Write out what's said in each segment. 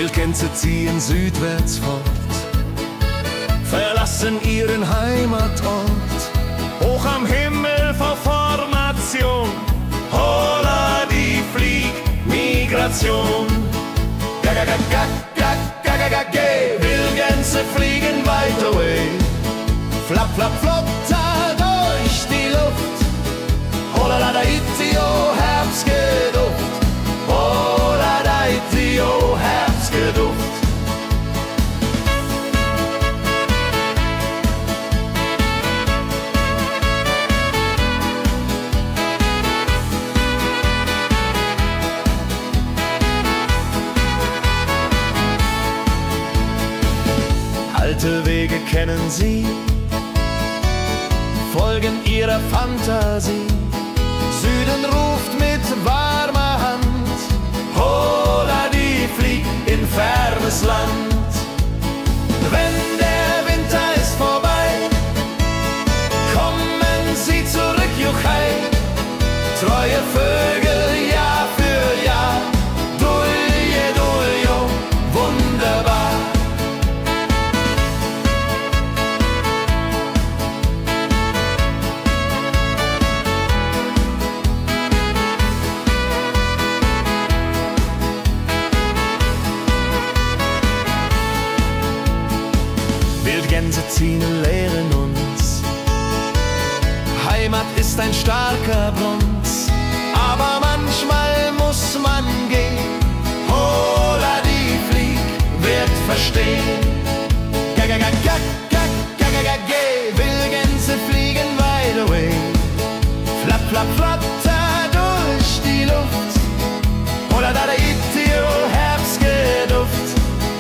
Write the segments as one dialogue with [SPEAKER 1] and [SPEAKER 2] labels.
[SPEAKER 1] Wildgänse ziehen südwärts fort, verlassen ihren Heimatort. Hoch am Himmel vor Formation, holla die Fliegmigration. Gag, Wildgänse fliegen weit away. Flap, flap, flop, da durch die Luft. Holla da itio, Herbstgeduft. Holla da itio, Herbstgeduft. Alte Wege kennen sie, folgen ihrer Fantasie. Süden ruft mit warmer Hand, holla die flieg in fernes Land. Wenn der Winter ist vorbei, kommen sie zurück, juchai. Treue Vögel Jahr für Jahr, dulje, duljo, wunderbar. Wildgänse ziehen, lehren uns, Heimat ist ein starker Bronz, aber manchmal muss man gehen. Holla die Flieg wird verstehen. Wildgänse fliegen wide away. Flap, flap, flatter durch die Luft. Holla da itio, Herbstgeduft.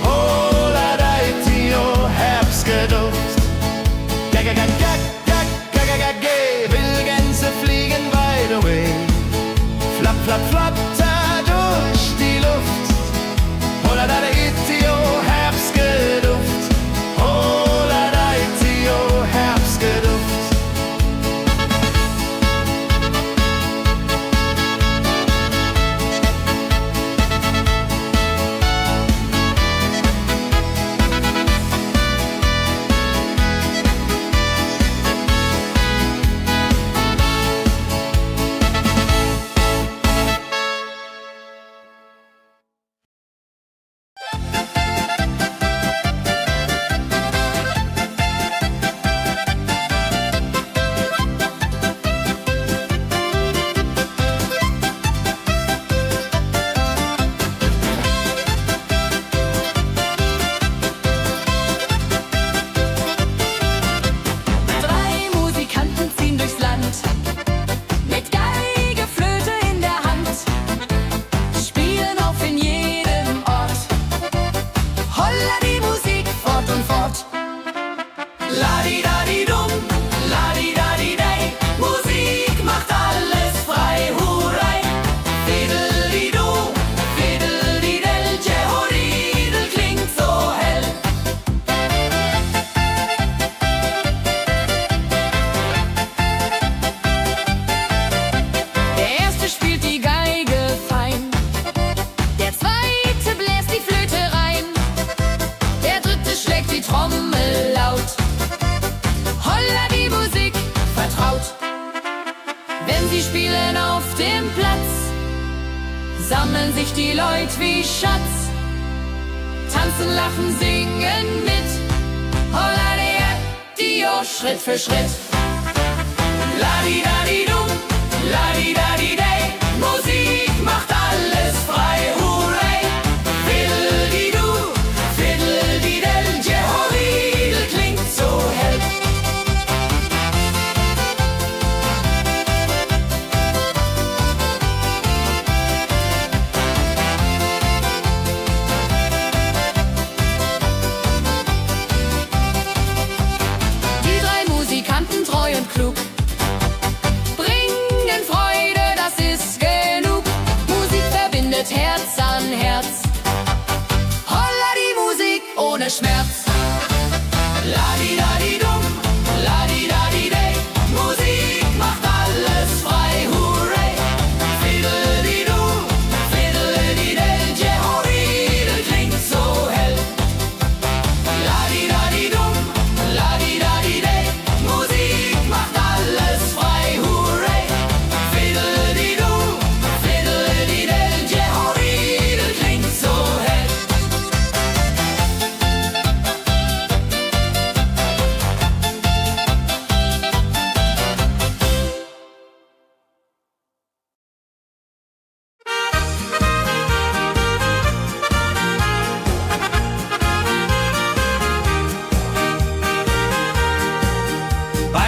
[SPEAKER 1] Holla da itio, Herbstgeduft. Wildgänse fliegen wide away. Flap, flap, flatter durch die Luft. Holla da itio, Herbstgeduft. Holla da itio, Herbstgeduft.
[SPEAKER 2] Sammeln sich die Leute wie Schatz, tanzen, lachen, singen mit. Holla der Dio, Schritt für Schritt. Ladi-dadi-dum, ladi-dadi-day, Musik macht alles frei, hurray. Fiddle-di-du, fiddle-di-del, Jehoridel klingt so hell.
[SPEAKER 3] Treu und klug, bringen Freude, das ist genug. Musik verbindet Herz an Herz. Holla die Musik ohne Schmerz. Ladi-dadi-dum, ladi-dadi-day, Musik macht alles frei, hurray. Fiddle-di-du, fiddle-di-del, Jehoridel klingt so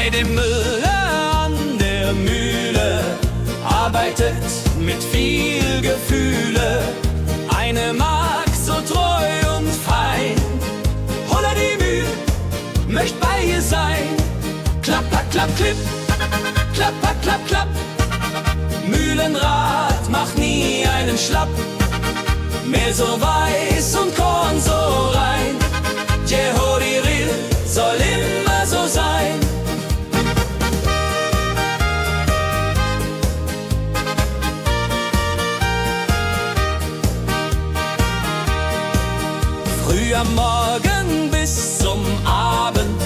[SPEAKER 1] bei dem Müller an der Mühle arbeitet mit viel Gefühle eine Magd so treu und fein. Holla die Mühl, möcht bei ihr sein. Klapp, klapp, klapp, klipp, klapp, klapp, klapp, klapp. Mühlenrad macht nie einen Schlapp. Mehl so weiß und Korn so rein. Jehoriril soll immer so sein. Früh am Morgen bis zum Abend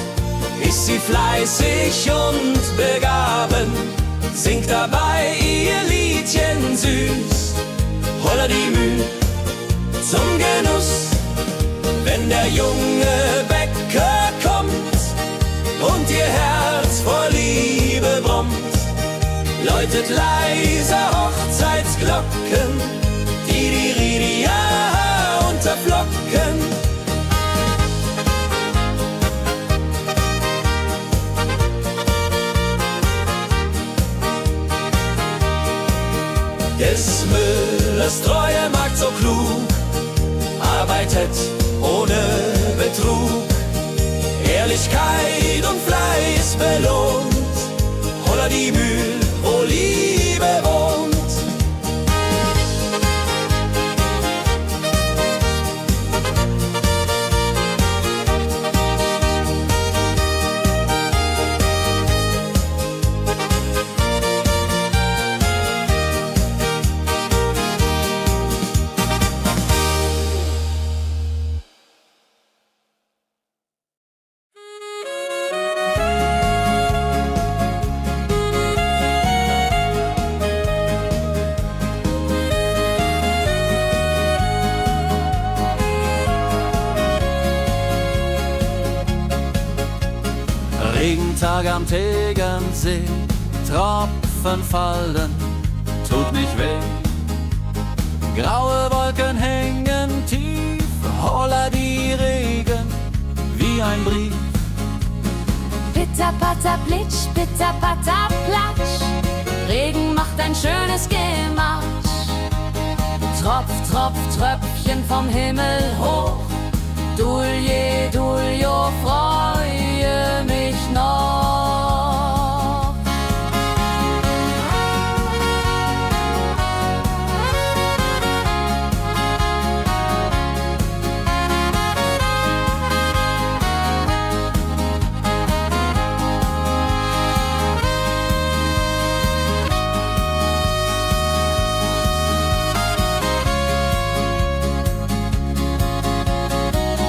[SPEAKER 1] ist sie fleißig und begaben, singt dabei ihr Liedchen süß. Holla die Mühl zum Genuss, wenn der junge Bäcker kommt und ihr Herz vor Liebe brummt, läutet leiser Hochzeitsglocken, die unterflocken. Des Müllers treue Magd so klug, arbeitet ohne Betrug, Ehrlichkeit und Fleiß belohnt. Holla die Mühl, wo Liebe wohnt.
[SPEAKER 4] Regentag am Tegernsee, Tropfen fallen, tut nicht weh. Graue Wolken hängen tief, holla die Regen wie ein Brief.
[SPEAKER 3] Pitter, patter, plitsch, pitter, patter, platsch. Regen macht ein schönes Gematsch. Tropf, Tropf, Tröpfchen vom Himmel hoch. Dulje, Duljo, freue mich noch.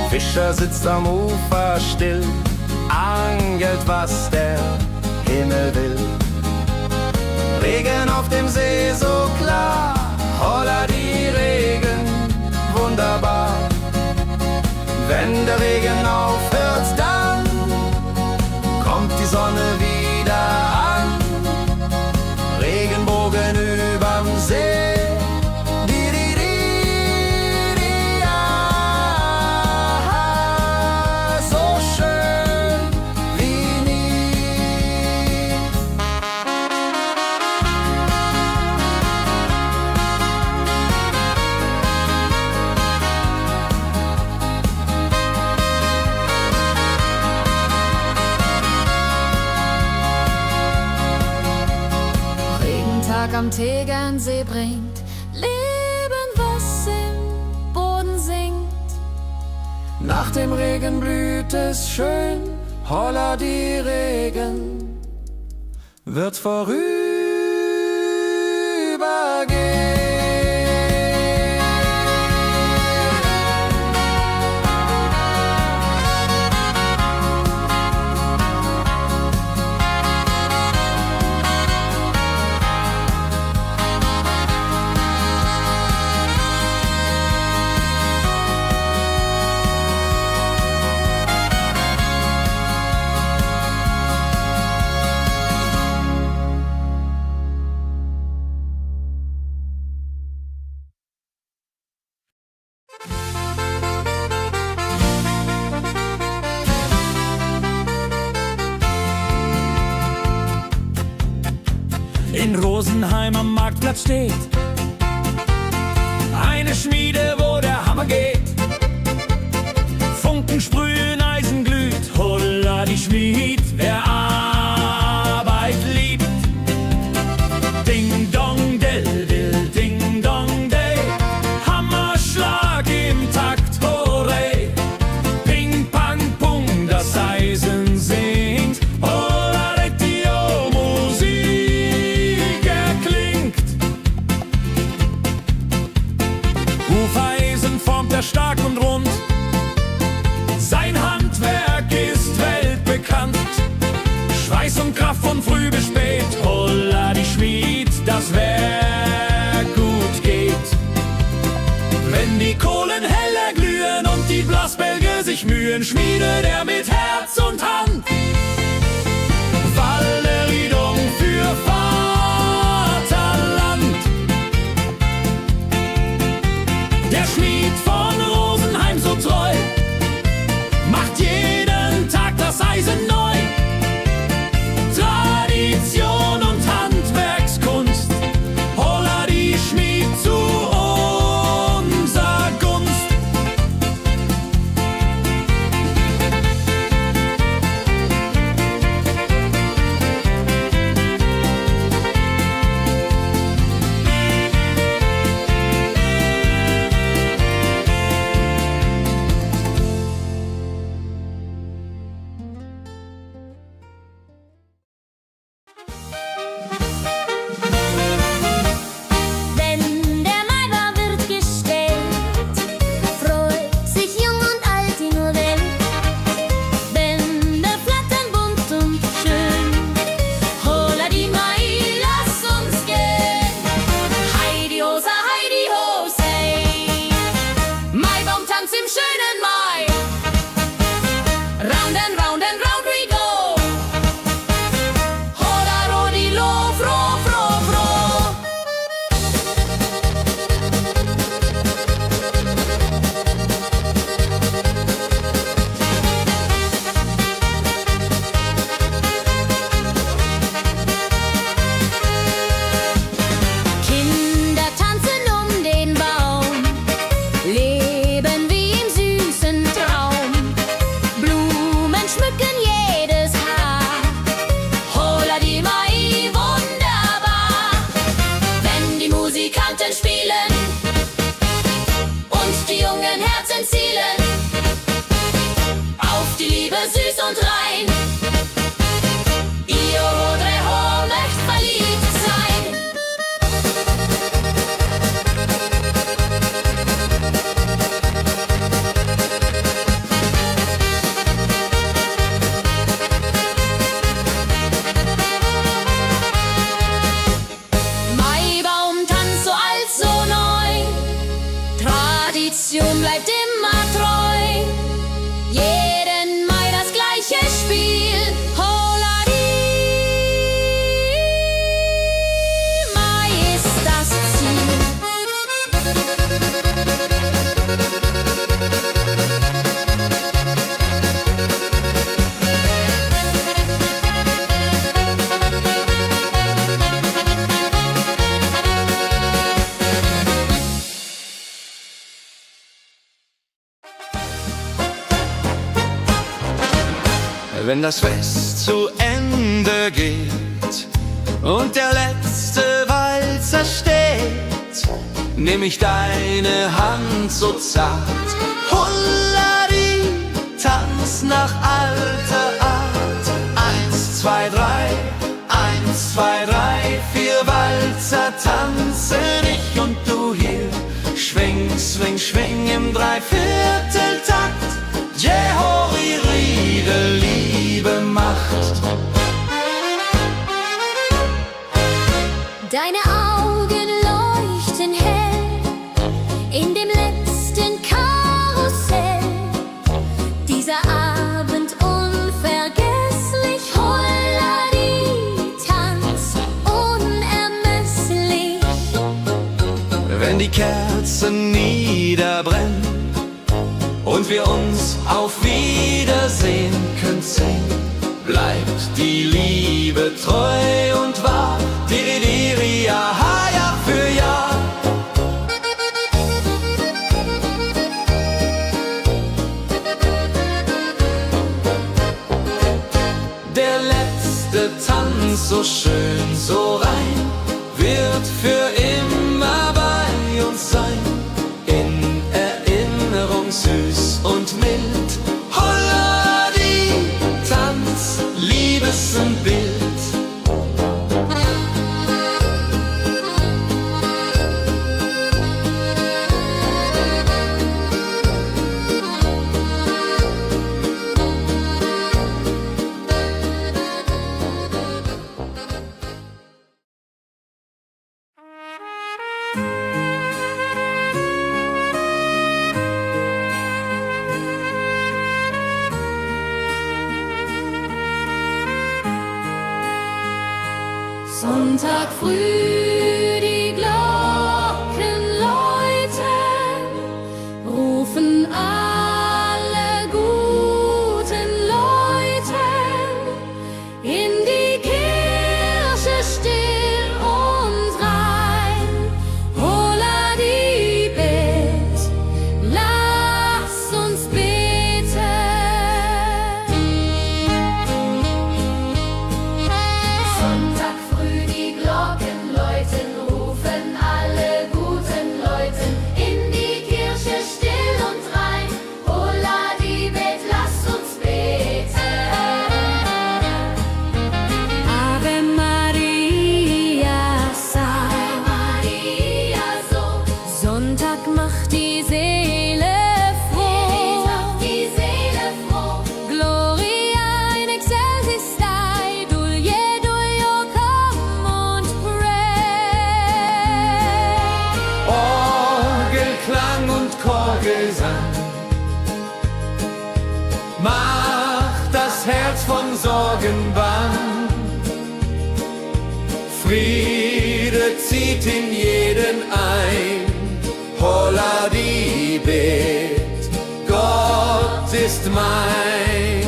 [SPEAKER 1] Fischer sitzt am Ufer still, angelt, was der Himmel will. Regen auf dem See so klar, holla die Regen, wunderbar. Wenn der Regen aufhört, dann kommt die Sonne wieder an. Regenbogen überm See.
[SPEAKER 3] Am Tegernsee bringt Leben, was im Boden singt.
[SPEAKER 4] Nach dem Regen blüht es schön, holla die Regen wird vorübergehen. in Rosenheim am Marktplatz steht. Eine Schmiede, wo der Hammer geht. Funken sprühen, Eisen glüht, holla die Schmied, wer Arbeit liebt. Ding dong del dill, ding dong day, Hammerschlag im Takt, hooray. Ping pang pung, das Eisen singt, holla die Musik erklingt. Hufeisen formt er stark und rund, sein Handwerk ist weltbekannt. Schweiß und Kraft von früh bis spät, holla die Schmied, das Werk gut geht. Wenn die Kohlen heller glühen und die Blasbälge sich mühen, schmiedet er mit Herz und Hand Walleriedung für Vaterland. Der Schmied von Rosenheim so treu macht jeden Tag das Eisen neu. Tradition und Handwerkskunst, holla die Schmied zu unser Gunst.
[SPEAKER 3] Wenn der Maibaum wird gestellt, freut sich jung und alt die nur Welt. Bänder flattern bunt und schön, holla die Mai, lass uns gehen. Heidi Hosa, Heidi Hosey, Maibaumtanz im schönen Mai. Round and round and round we go, holla Rodi lo, fro, fro, fro. Kinder tanzen um den Baum, leben wie im süßen Traum. Blumen schmücken jedes Haar, holla die Mai, wunderbar. Wenn die Musikanten spielen und die jungen Herzen zielen auf die Liebe süß und rein. Ihr Rodreho möcht verliebt sein. Maibaumtanz so alt, so neu, Tradition bleibt immer treu. Jeden Mai das gleiche Spiel, holla die Mai ist das Ziel.
[SPEAKER 1] Wenn das Fest zu Ende geht und der letzte Walzer steht, nehm ich deine Hand so zart, Hullari, tanz nach alter Art. 1, 2, 3, 1, 2, 3, 4 Walzer tanzen ich und du hier. Schwing, swing, schwing im Dreivierteltakt. Jehori, Riede, Liebe macht.
[SPEAKER 3] Deine Augen leuchten hell in dem letzten Karussell. Dieser Abend unvergesslich, Holladi, Tanz unermesslich.
[SPEAKER 1] Wenn die Kerzen niederbrennen und wir uns auf Wiedersehen können sehen, bleibt die Liebe treu und wahr. Diri, Jahr für Jahr. Der letzte Tanz, so schön, so rein, wird für immer bei uns sein. In Erinnerung süß und mild. Holla die Tanz, Liebesbild.
[SPEAKER 2] Sonntag früh, die Glocken läuten, rufen alle guten Leute in die Kirche still und rein. Holla die Bet, lass uns beten. Sonntag früh, die Glocken läuten, rufen alle guten Leute in die Kirche still und rein. Holla die Bet, lasst uns beten. Ave Maria, Ave Maria, so. Sonntag macht die Seele froh. Die Seele froh. Gloria in excelsis Dei, Dulio, come und pray.
[SPEAKER 1] Orgelklang und Chorgesang macht das Herz von Sorgen bang. Friede zieht in jeden ein. Holla die Bet, Gott ist mein.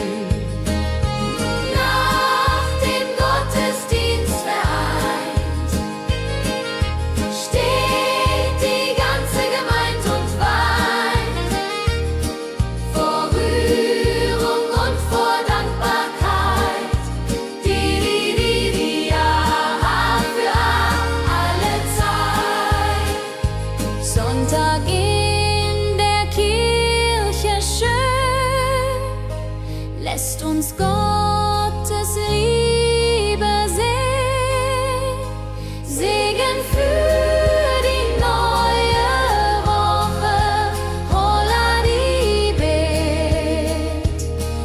[SPEAKER 2] Nach dem Gottesdienst vereint steht die ganze Gemeinde und weint vor Rührung und vor Dankbarkeit. Die Jahr für alle Zeit. Sonntag in der Kirche schön, lässt uns Gottes Liebe sehen. Segen für die neue Woche. Holla die Bet,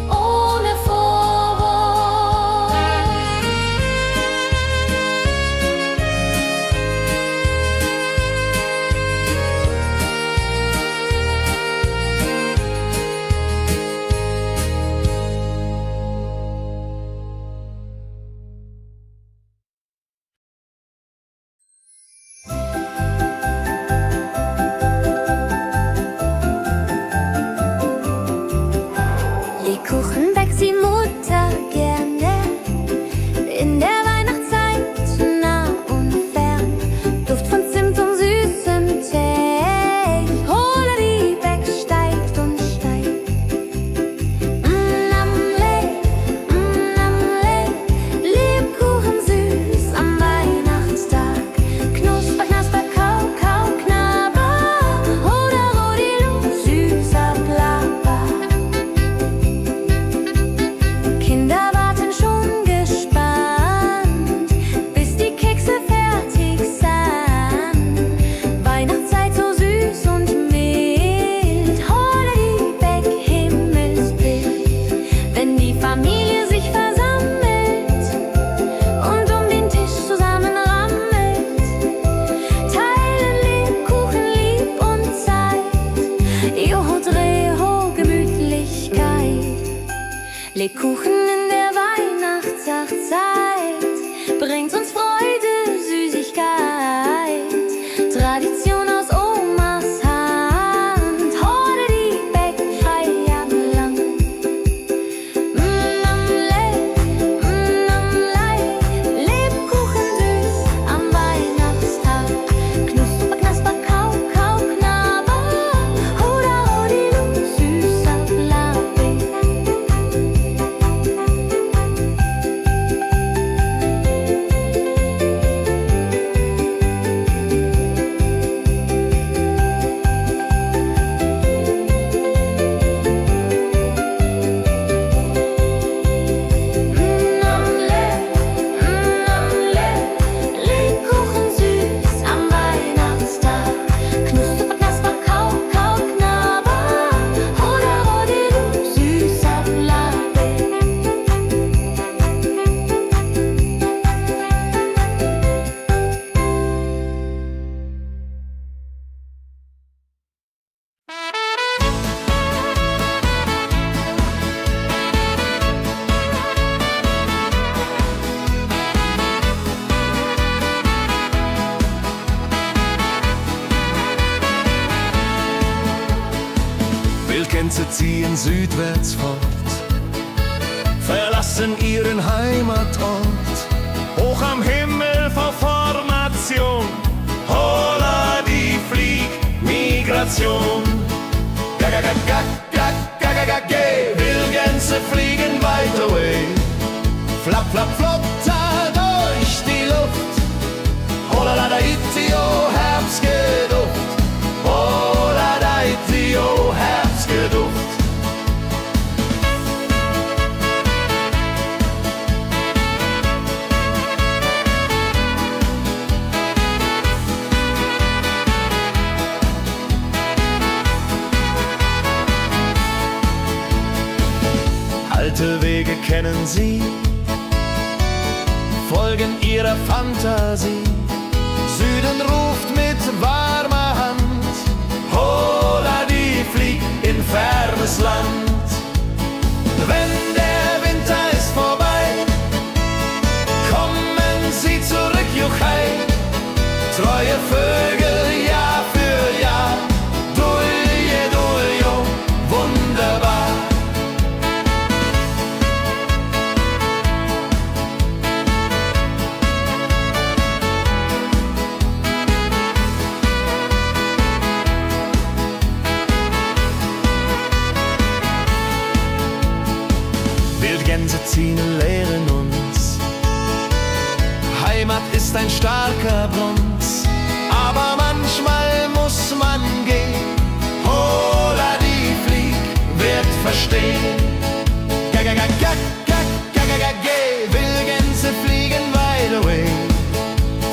[SPEAKER 2] ohne Vorwurf. Lebkuchen backt die Mutter gerne in der Weihnachtszeit, nah und fern. Duft von Zimt und süßem Tee. Holla die Beck steigt und steigt. Lebkuchen süß am Weihnachtstag. Knusper, knasper, kau, kau, knabber. Holla, rodilu, süßer Plapper. Kinder warten schon gespannt, bis die Kekse fertig sind. Weihnachtszeit so süß und mild. Holla die Beck, Himmelsbild. Wenn die Familie sich versammelt und um den Tisch zusammen rammelt, teilen Lebkuchen lieb und Zeit. Joho, Dreho, Gemütlichkeit. Lebkuchen in der Weihnachtszeit bringt uns Freude, Süßigkeit. Tradition aus Omas Hand. Holla die Beck, Feierland. Lebkuchen süß am Weihnachtstag.
[SPEAKER 5] Wildgänse ziehen südwärts fort, verlassen ihren Heimatort. Hoch am Himmel vor Formation, holla die Fliegmigration. Wildgänse fliegen weit away, flap, flap, flotter durch die Luft. Holla da itio, Herbstgeduft. Holla da itio, Herbstgeduft. Alte Wege kennen sie, folgen ihrer Fantasie. Süden ruft mit warmer Hand, holla die flieg in fernes Land. Wenn der Winter ist vorbei, kommen sie zurück, Juchai. Treue Vögel Jahr für Jahr, dulje, duljo, wunderbar. Wildgänse ziehen, lehren uns, Heimat ist ein starker Bronz, aber manchmal muss man gehen. Holla die Flieg wird verstehen. Wildgänse fliegen wide away,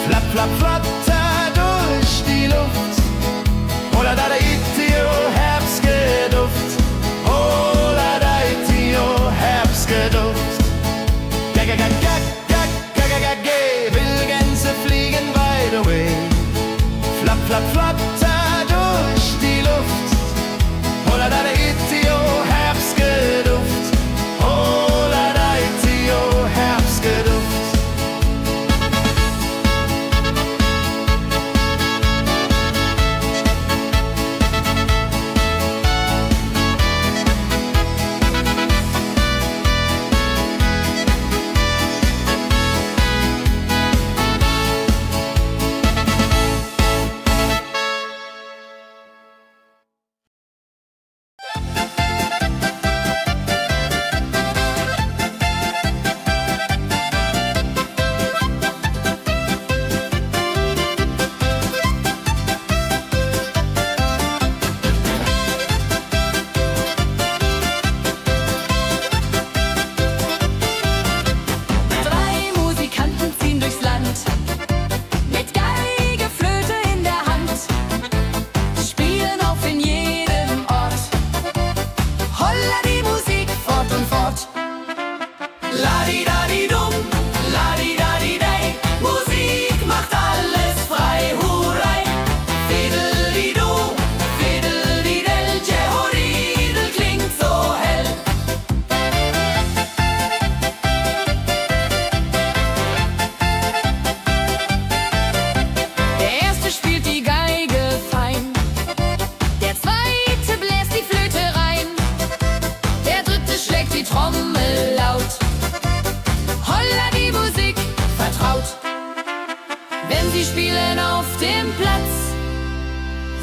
[SPEAKER 5] flap, flap, flatter durch die Luft. Holla da itio, Herbstgeduft. Holla da itio, Herbstgeduft. Wildgänse fliegen wide away, flap, flap, flatter durch die Luft. Holla da itio, Herbstgeduft. Holla da itio, Herbstgeduft.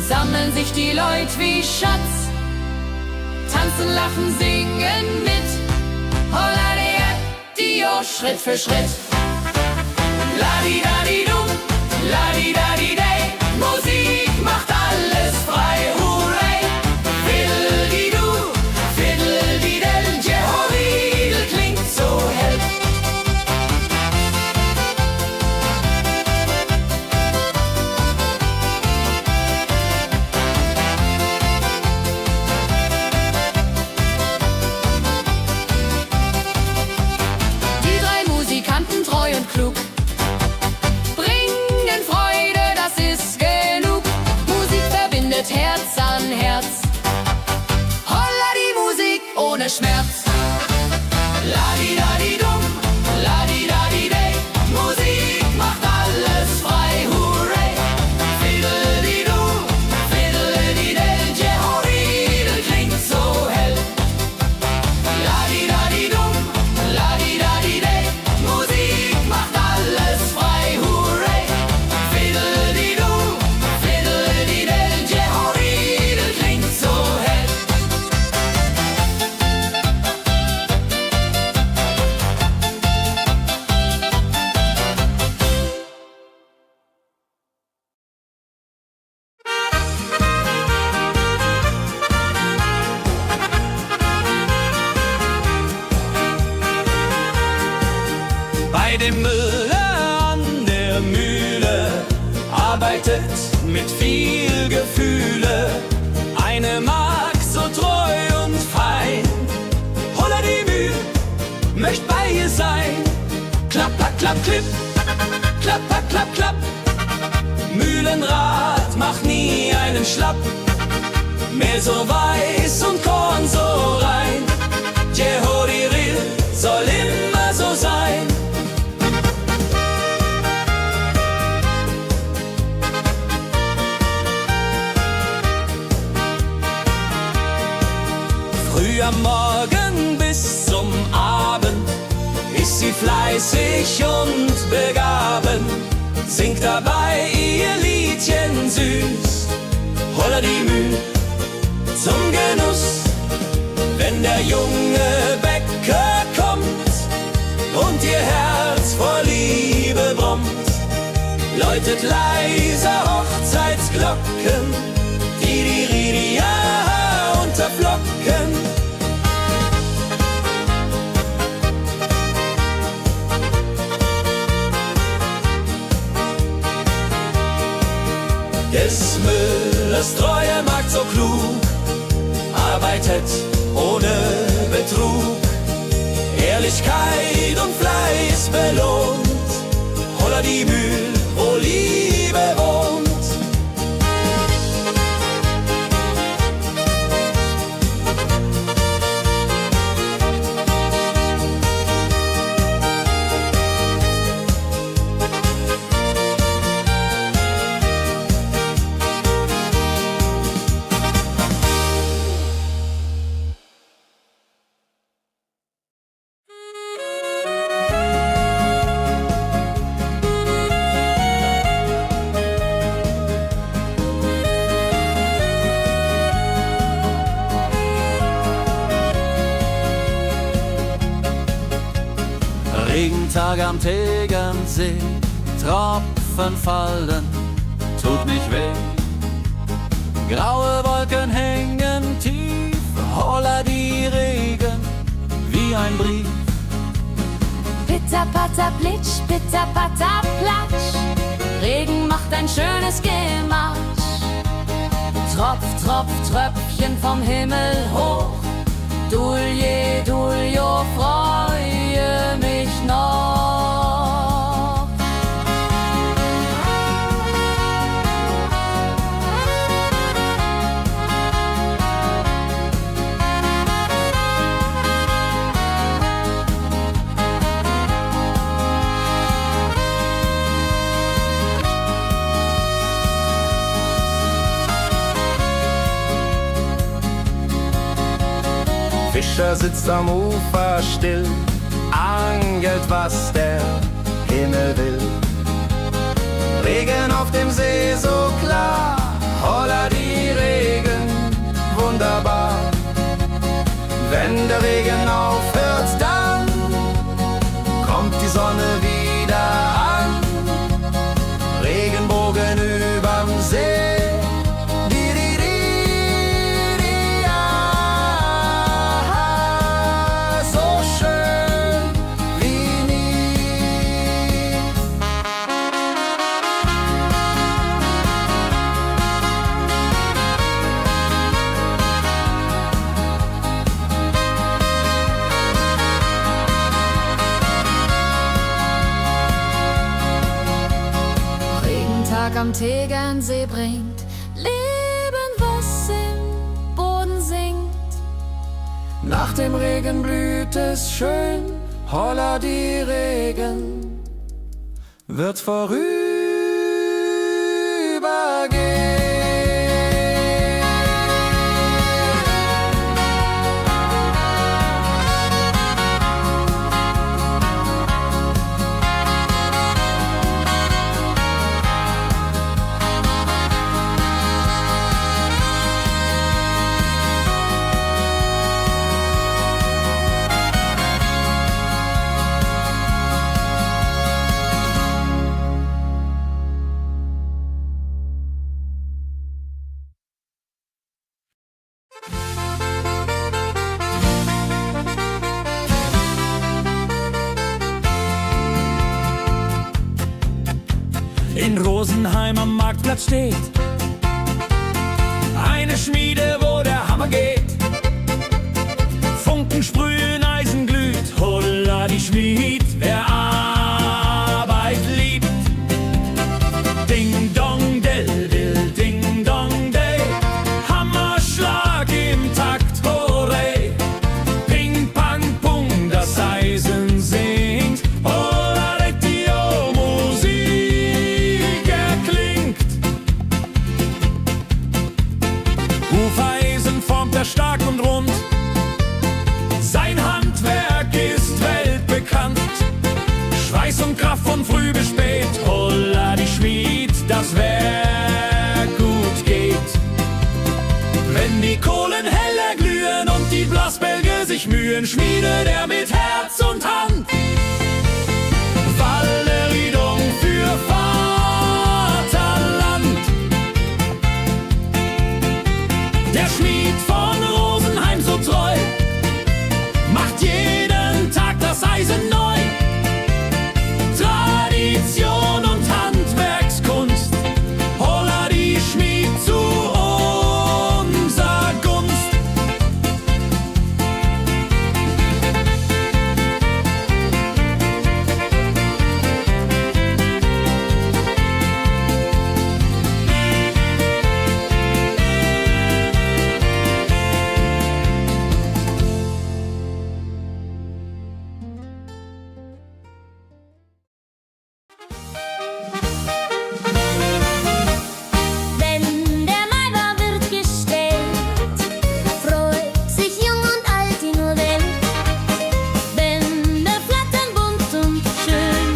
[SPEAKER 3] Sammeln sich die Leute wie Schatz, tanzen, lachen, singen mit. Holla Dio, Schritt für Schritt. Ladi-dadi-dum, ladi-dadi-day, Musik macht alles frei, hurray. Fiddle-di-du, fiddle-di-del, Jehoridel klingt so hell. Treu und klug, bringen Freude, das ist genug. Musik verbindet Herz an Herz. Holla die Musik ohne Schmerz. Ladi-dadi-dum, ladi-dadi-day, Musik macht alles frei, hurray. Fiddle-di-du, fiddle-di-del, Jehoridel klingt so
[SPEAKER 1] klapp, klipp, klapp, klapp, klapp, klapp. Mühlenrad macht nie einen Schlapp. Mehl so weiß und Korn so rein. Jehodiril soll immer so sein. Früh am Morgen bis zum Abend ist sie fleißig und begaben, singt dabei ihr Liedchen süß. Holla die Müh zum Genuss, wenn der junge Bäcker kommt und ihr Herz vor Liebe brummt, läutet leiser Hochzeitsglocken, die unterflocken. Des Müllers treue Magd so klug, arbeitet ohne Betrug, Ehrlichkeit und Fleiß belohnt. Holla die Mühl, wo Liebe wohnt. Regentag am Tegernsee, Tropfen fallen, tut nicht weh. Graue Wolken hängen tief, holla die Regen wie ein Brief.
[SPEAKER 3] Pitter, patter, plitsch, pitter, patter, platsch. Regen macht ein schönes Gematsch. Tropf, Tropf, Tröpfchen vom Himmel hoch. Dulje, Duljo, freue mich noch.
[SPEAKER 5] Fischer sitzt am Ufer still, angelt, was der Himmel will. Regen auf dem See so klar, holla die Regen, wunderbar. Wenn der Regen aufhört, dann kommt die Sonne wieder an. Regenbogen überm See.
[SPEAKER 3] Am Tegernsee bringt Leben, was im Boden singt.
[SPEAKER 1] Nach dem Regen blüht es schön, holla die Regen wird vorübergehen.
[SPEAKER 4] In Rosenheim am Marktplatz steht eine Schmiede, wo der Hammer geht. Funken sprühen, Eisen glüht, holla die Schmied, wer er stark und rund. Sein Handwerk ist weltbekannt. Schweiß und Kraft von früh bis spät. Holla die Schmied, das Werk gut geht. Wenn die Kohlen heller glühen und die Blasbälge sich mühen, schmiedet er mit Herz und Hand Walleriedung für Vaterland. Der Schmied von Rosenheim so treu macht jeden Tag das Eisen neu. Tradition und Handwerkskunst, holla die Schmied zu unser Gunst.
[SPEAKER 2] Wenn der Maibaum wird gestellt, freut sich jung und alt die nur Welt. Bänder flattern bunt und schön,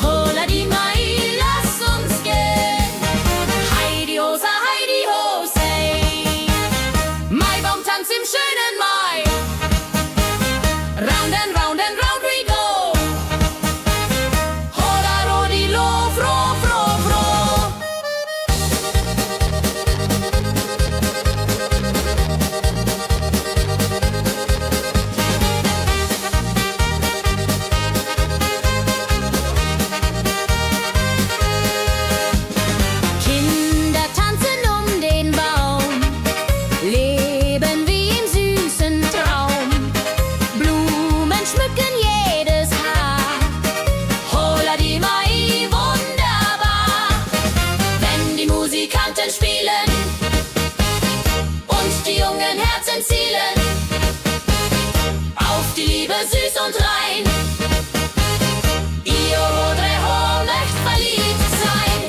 [SPEAKER 2] holla die Mai, lass uns gehen.
[SPEAKER 3] Heidi Hosa, Heidi Hosey. Maibaumtanz im schönen Mai. Round and round and round we go. Holla rodi lo, fro, fro, fro.
[SPEAKER 2] Kinder tanzen um den Baum, leben wie im süßen Traum. Blumen schmücken jedes Haar,
[SPEAKER 3] Holla die Mai, wunderbar. Wenn die Musikanten spielen und die jungen Herzen zielen auf die Liebe süß und rein. Io Rodreho möcht verliebt sein.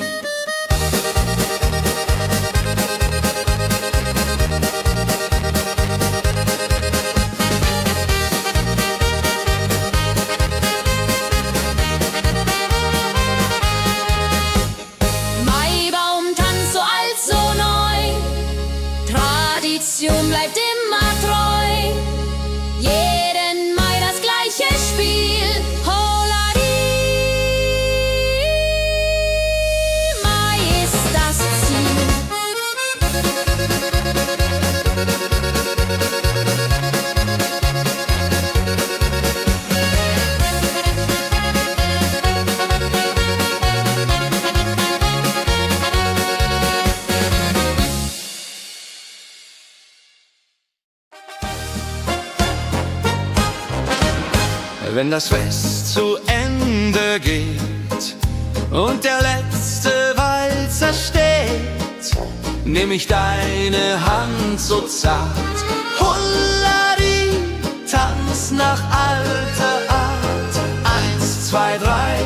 [SPEAKER 3] Maibaumtanz so alt, so neu. Tradition bleibt immer treu. Jeden Mai das gleiche Spiel. Holla die Mai ist das Ziel.
[SPEAKER 5] Wenn das Fest zu Ende geht und der letzte Walzer steht, nehm ich deine Hand so zart. Holladi, tanz nach alter Art. 1, 2, 3,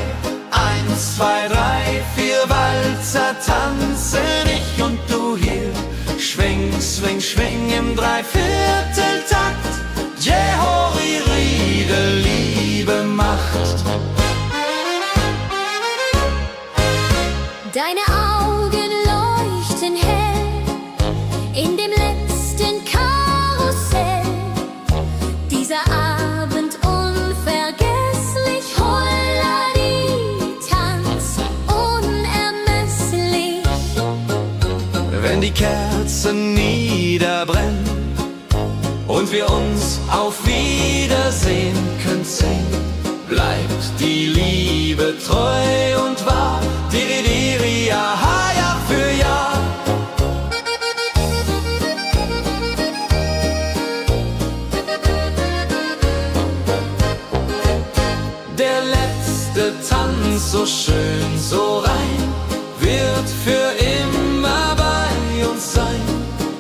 [SPEAKER 5] 1, 2, 3, 4 Walzer tanzen ich und du hier. Schwing, swing, schwing im Dreivierteltakt. Jehori, Riede, Liebe macht.
[SPEAKER 2] deine Augen leuchten hell in dem letzten Karussell. Dieser Abend unvergesslich, Holladi, Tanz unermesslich.
[SPEAKER 5] Wenn die Kerzen niederbrennen und wir uns auf Wiedersehen können sehen, bleibt die Liebe treu und wahr. Diridiri, aha, Jahr für Jahr. Der letzte Tanz, so schön, so rein, wird für immer bei uns sein.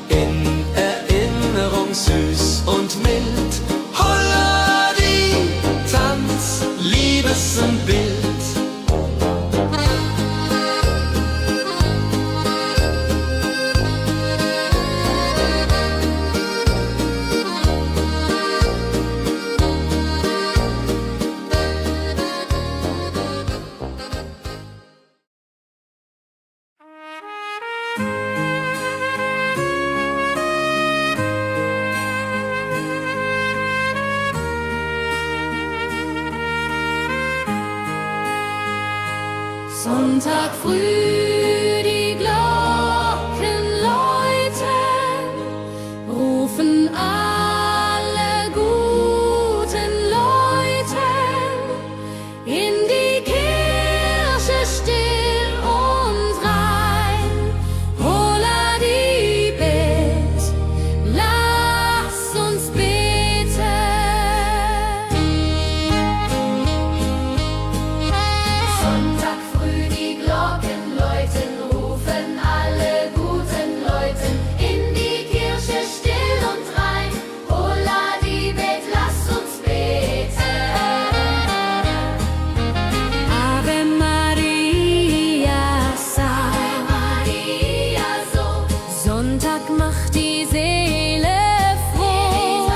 [SPEAKER 5] In Erinnerung süß und mild. Holladi, Tanz, Liebesbild.
[SPEAKER 3] Sonntag früh die Glocken läuten, rufen alle guten Leute in die Kirche still und rein. Holla die Bet, lass uns beten. Sonntag früh die Glocken läuten, rufen alle guten Leute in die Kirche still und rein. Holla die Bet, lass uns beten. Ave Maria, so. Sonntag macht die Seele froh.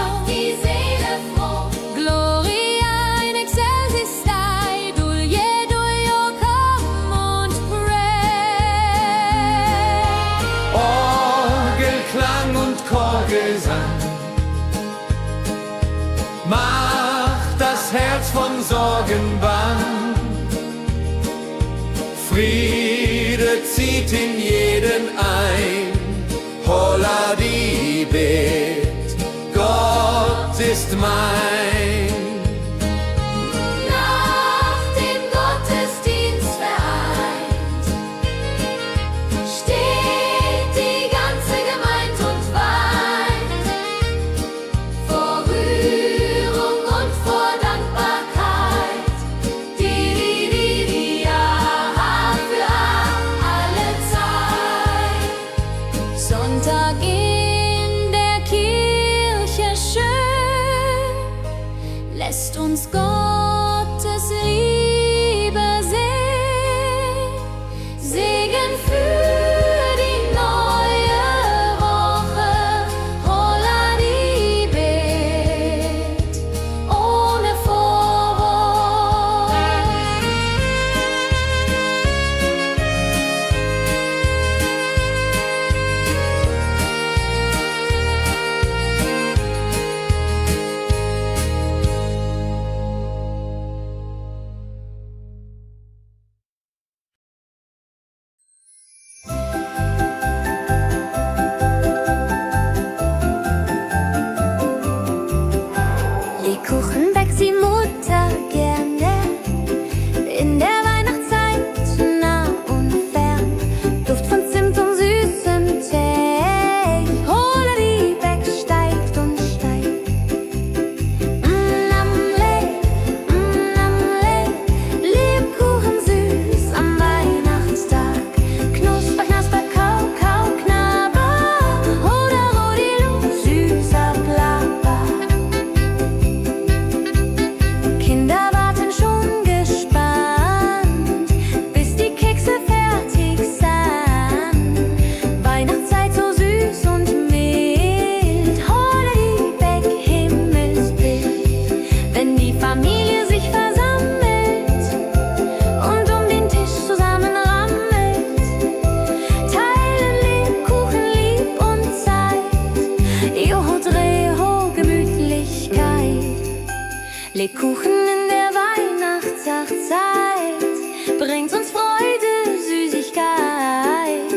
[SPEAKER 3] Gloria in excelsis Dei, Dulce Duo, come und pray.
[SPEAKER 5] Orgelklang und Chorgesang macht das Herz von Sorgen bang. Friede zieht in jeden ein. Holla die Bet, Gott ist mein.
[SPEAKER 3] Nach dem Gottesdienst vereint steht die ganze Gemeinde und weint vor Rührung und vor Dankbarkeit. Ja, für alle Zeit. Sonntag in der Kirche schön, lässt uns Gottes Liebe sehen. Segen für die neue Woche. Holla die Bet, ohne Vorwurf.
[SPEAKER 2] Lebkuchen backt die Mutter gerne in der Weihnachtszeit, nah und fern. Duft von Zimt und süßem Tee. Holla die Beck steigt und steigt. Lebkuchen süß am Weihnachtstag. Knusper, knasper, kau, kau, knabber. Holla, rodilu, süßer Plapper. Kinder warten schon gespannt, bis die Kekse fertig sind. Weihnachtszeit so süß und mild. Holla die Beck, Himmelsbild. Wenn die Familie sich versammelt und um den Tisch zusammenrammelt, teilen Lebkuchen lieb und Zeit. Joho, Dreho, Gemütlichkeit. Lebkuchen in der Weihnachtszeit bringt uns Freude, Süßigkeit.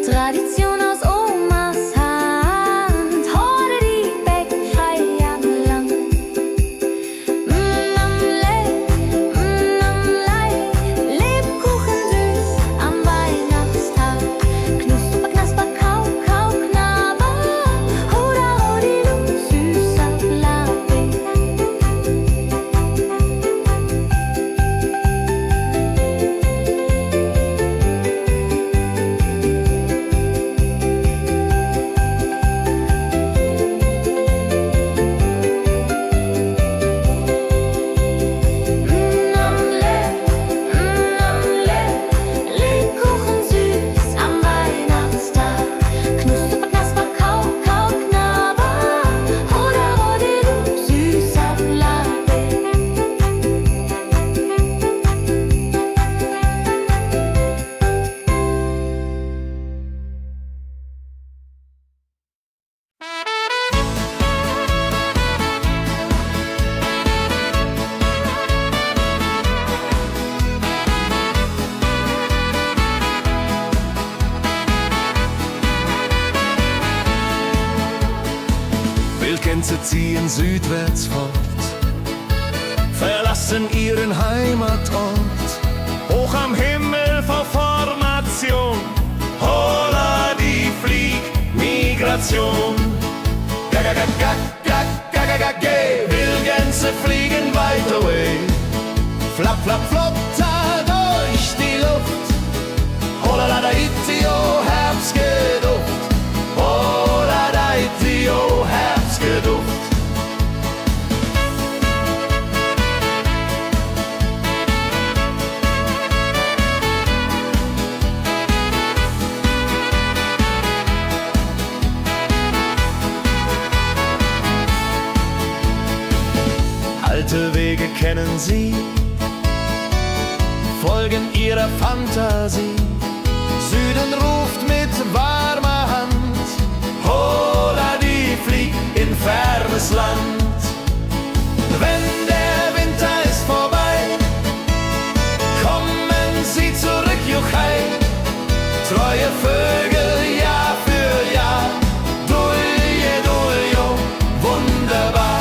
[SPEAKER 2] Tradition aus Omas Hand. Holla die Beck, frei am Land. Lebkuchen süß am Weihnachtstag. Knusper, knasper, kau, kau, knabber. Holla, rodilu, süßer Plapper.
[SPEAKER 5] Wildgänse ziehen südwärts fort, verlassen ihren Heimatort. Hoch am Himmel vor Formation, holla die Fliegmigration. Wildgänse fliegen weit away, flap, flap, flop, da durch die Luft. Holla da itio, Herbstgeduft. Holla da itio, Herbstgeduft. Alte Wege kennen sie, folgen ihrer Fantasie. Süden ruft mit warmer Hand, holla die flieg in fernes Land. Wenn der Winter ist vorbei, kommen sie zurück, Juchai. Treue Vögel Jahr für Jahr, dulje, duljo, wunderbar.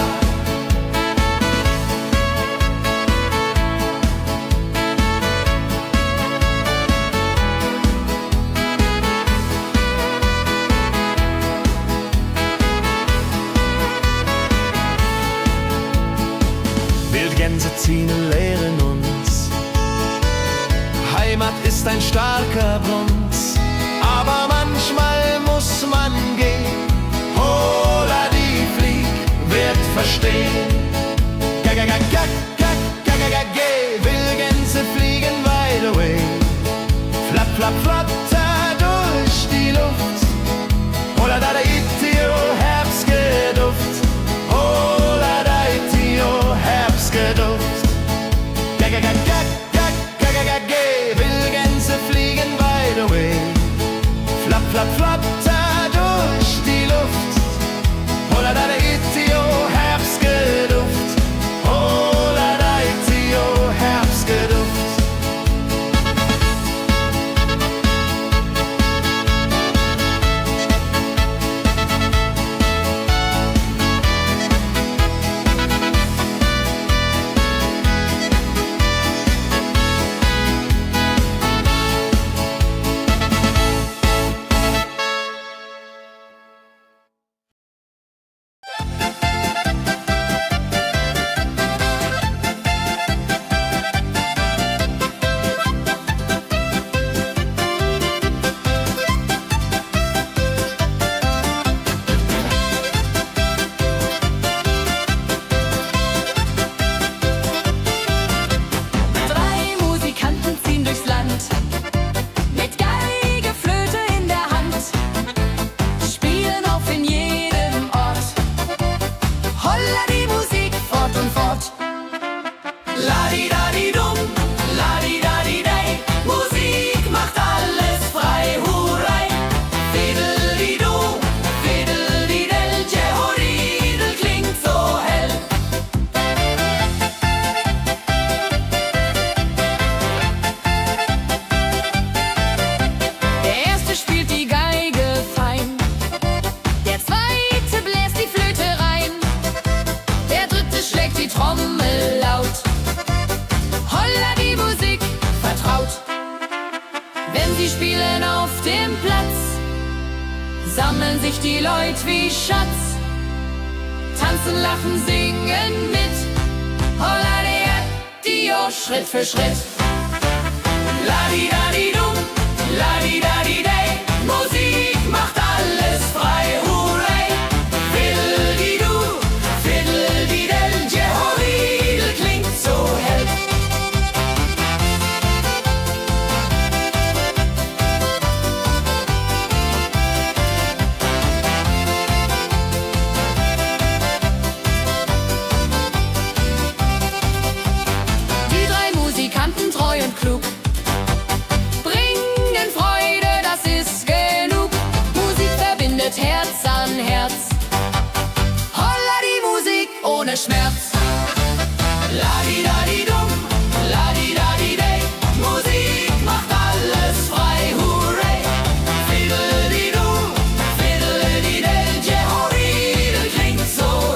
[SPEAKER 5] Wildgänse ziehen, lehren uns. Heimat ist ein starker Bund, aber manchmal muss man gehen. Holla die Flieg wird verstehen. Wildgänse fliegen wide away, flap, flap, flatter durch die Luft. Holla da itio, Herbstgeduft. Holla da itio, Herbstgeduft. Wildgänse fliegen wide away, flap, flap, flatter durch die Luft. Holla da itio, Herbstgeduft. Holla da itio, Herbstgeduft.
[SPEAKER 3] Sammeln sich die Leute wie Schatz, tanzen, lachen, singen mit. Holla Dio, Schritt für Schritt. Ladi-dadi-dum, ladi-dadi-day, Musik macht alles frei, hurray. Fiddle-di-du, fiddle-di-del, Jehoridel klingt so hell. Treu und klug, bringen Freude, das ist genug. Musik verbindet Herz an Herz. Holla die Musik ohne Schmerz. Ladi-dadi-dum, ladi-dadi-day, Musik macht alles frei, hurray. Fiddle-di-du, fiddle-di-del, Jehoridel klingt so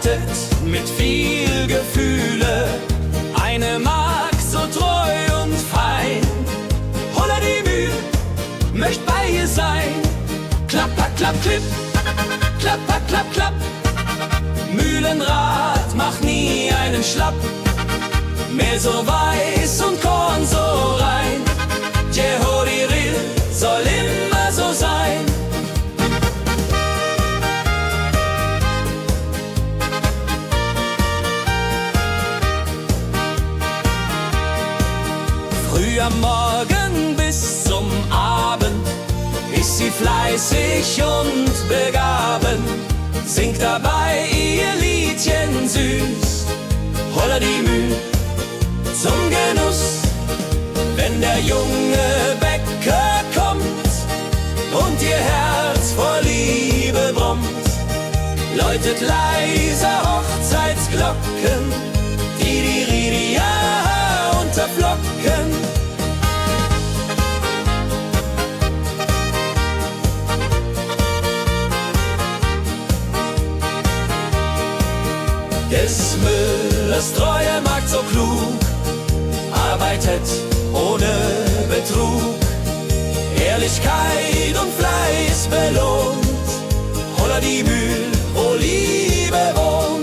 [SPEAKER 1] arbeitet mit viel Gefühle. Eine Magd so treu und fein. Holla die Mühl, möcht bei ihr sein. Klapp, klapp, klapp, klipp, klapp, klapp, klapp, klapp. Mühlenrad macht nie einen Schlapp. Mehl so weiß und Korn so rein. Jehodiril soll immer so sein. Früh am Morgen bis zum Abend ist sie fleißig und begaben, singt dabei ihr Liedchen süß. Holla die Mühl zum Genuss, wenn der junge Bäcker kommt und ihr Herz vor Liebe brummt, läutet leiser Hochzeitsglocken, die Ridia unterflocken. Des Müllers treue Magd so klug, arbeitet ohne Betrug, Ehrlichkeit und Fleiß belohnt. Holla die Mühl, wo Liebe wohnt.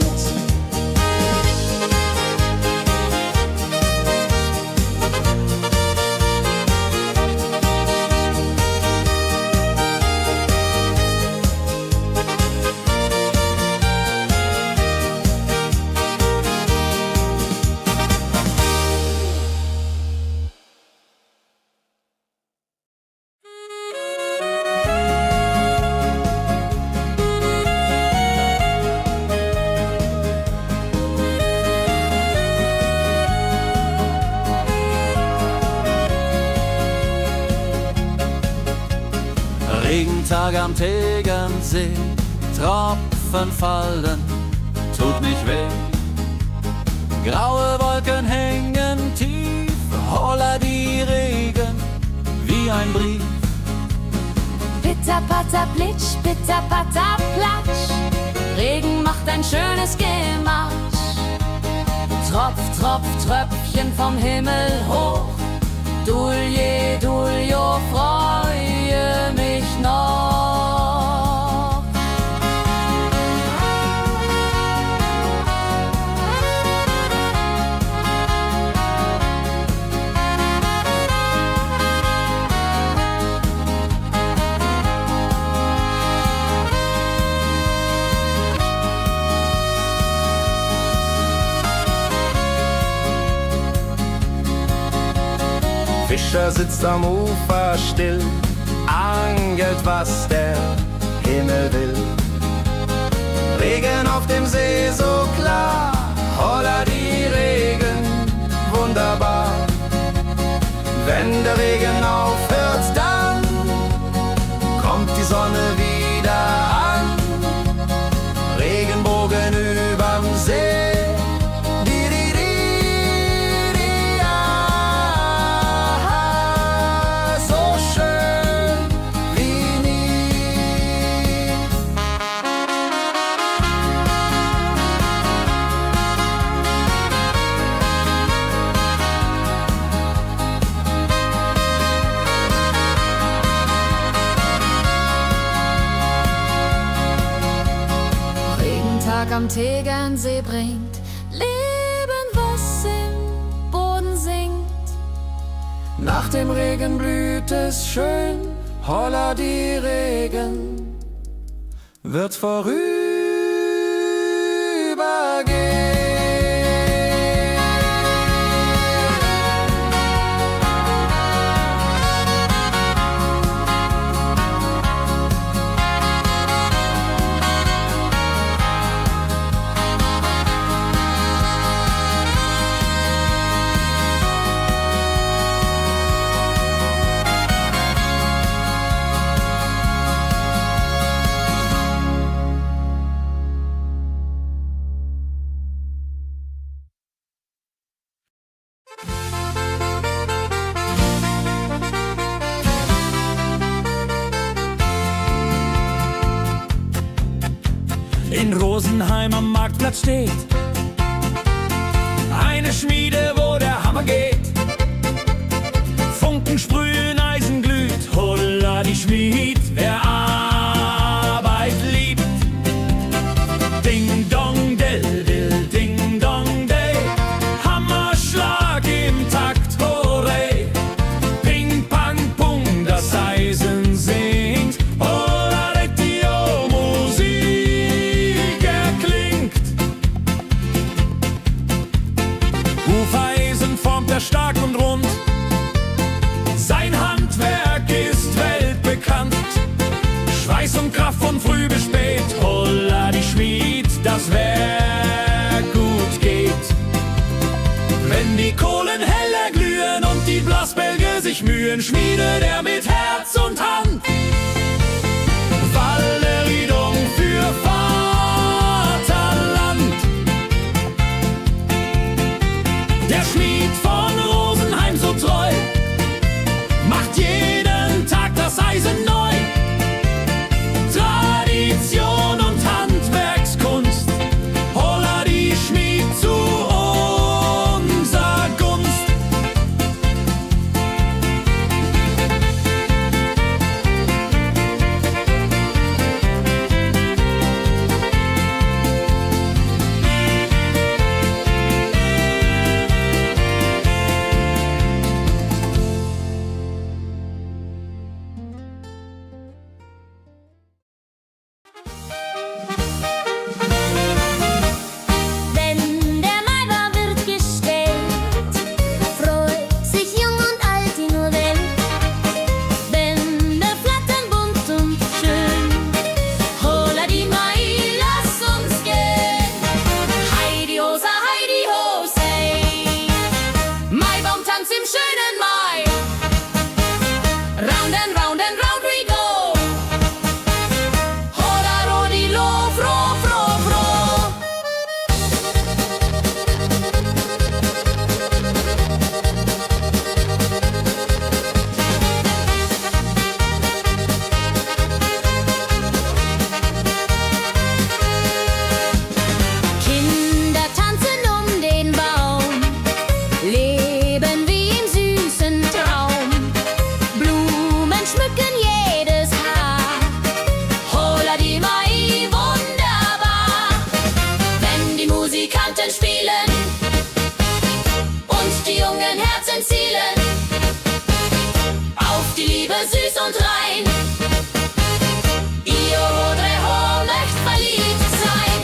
[SPEAKER 1] Regentag am Tegernsee, Tropfen fallen, tut nicht weh. Graue Wolken hängen tief, holla die Regen wie ein Brief.
[SPEAKER 2] Pitter, patter, plitsch, pitter, patter, platsch. Regen macht ein schönes Gematsch. Tropf, Tropf, Tröpfchen vom Himmel hoch. Dulje, Duljo, freue mich noch.
[SPEAKER 5] Fischer sitzt am Ufer still, angelt, was der Himmel will. Regen auf dem See so klar, holla die Regen, wunderbar. Wenn der Regen aufhört, dann kommt die Sonne wieder an. Regenbogen überm See.
[SPEAKER 2] Am Tegernsee bringt Leben, was im Boden singt.
[SPEAKER 1] Nach dem Regen blüht es schön, holla die Regen wird vorübergehen.
[SPEAKER 4] in Rosenheim am Marktplatz steht. Eine Schmiede, wo der Hammer geht. Funken sprühen, Eisen glüht, holla die Schmied, wer Arbeit liebt. Ding dong dill dill, ding dong day, Hammerschlag im Takt, hurray. Ping pang pung, das Eisen singt, holla die Musik erklingt. Hufeisen formt er stark und rund, sein Handwerk ist weltbekannt. Schweiß und Kraft von früh bis spät, holla die Schmied, das Werk gut geht. Wenn die Kohlen heller glühen und die Blasbälge sich mühen, schmiedet er mit Herz und Hand Walleriedung für Vaterland. Der Schmied von Rosenheim so treu macht jeden Tag das Eisen neu. Tradition und Handwerkskunst, holla die Schmied zu unser Gunst.
[SPEAKER 2] Wenn der Maibaum wird gestellt, freut sich jung und alt die nur Welt. Bänder flattern bunt und schön, holla die Mai, lass uns gehen. Heidi Hosa, Heidi Hosey, Maibaumtanz im schönen Mai. Round and round and round we go. Holla Rodi lo, fro, fro, fro. Kinder tanzen den Baum, leben wie im süßen Traum. Blumen schmücken jedes Haar, holla die Mai, wunderbar. Wenn die Musikanten spielen und die jungen Herzen zielen auf die Liebe süß und rein. Io Rodreho möcht verliebt sein.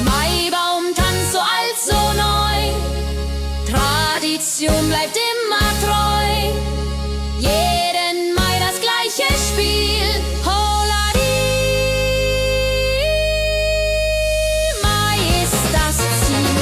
[SPEAKER 2] Maibaumtanz so alt, so neu, Tradition bleibt immer treu. Jeden Mai das gleiche Spiel, holla die Mai ist das Ziel.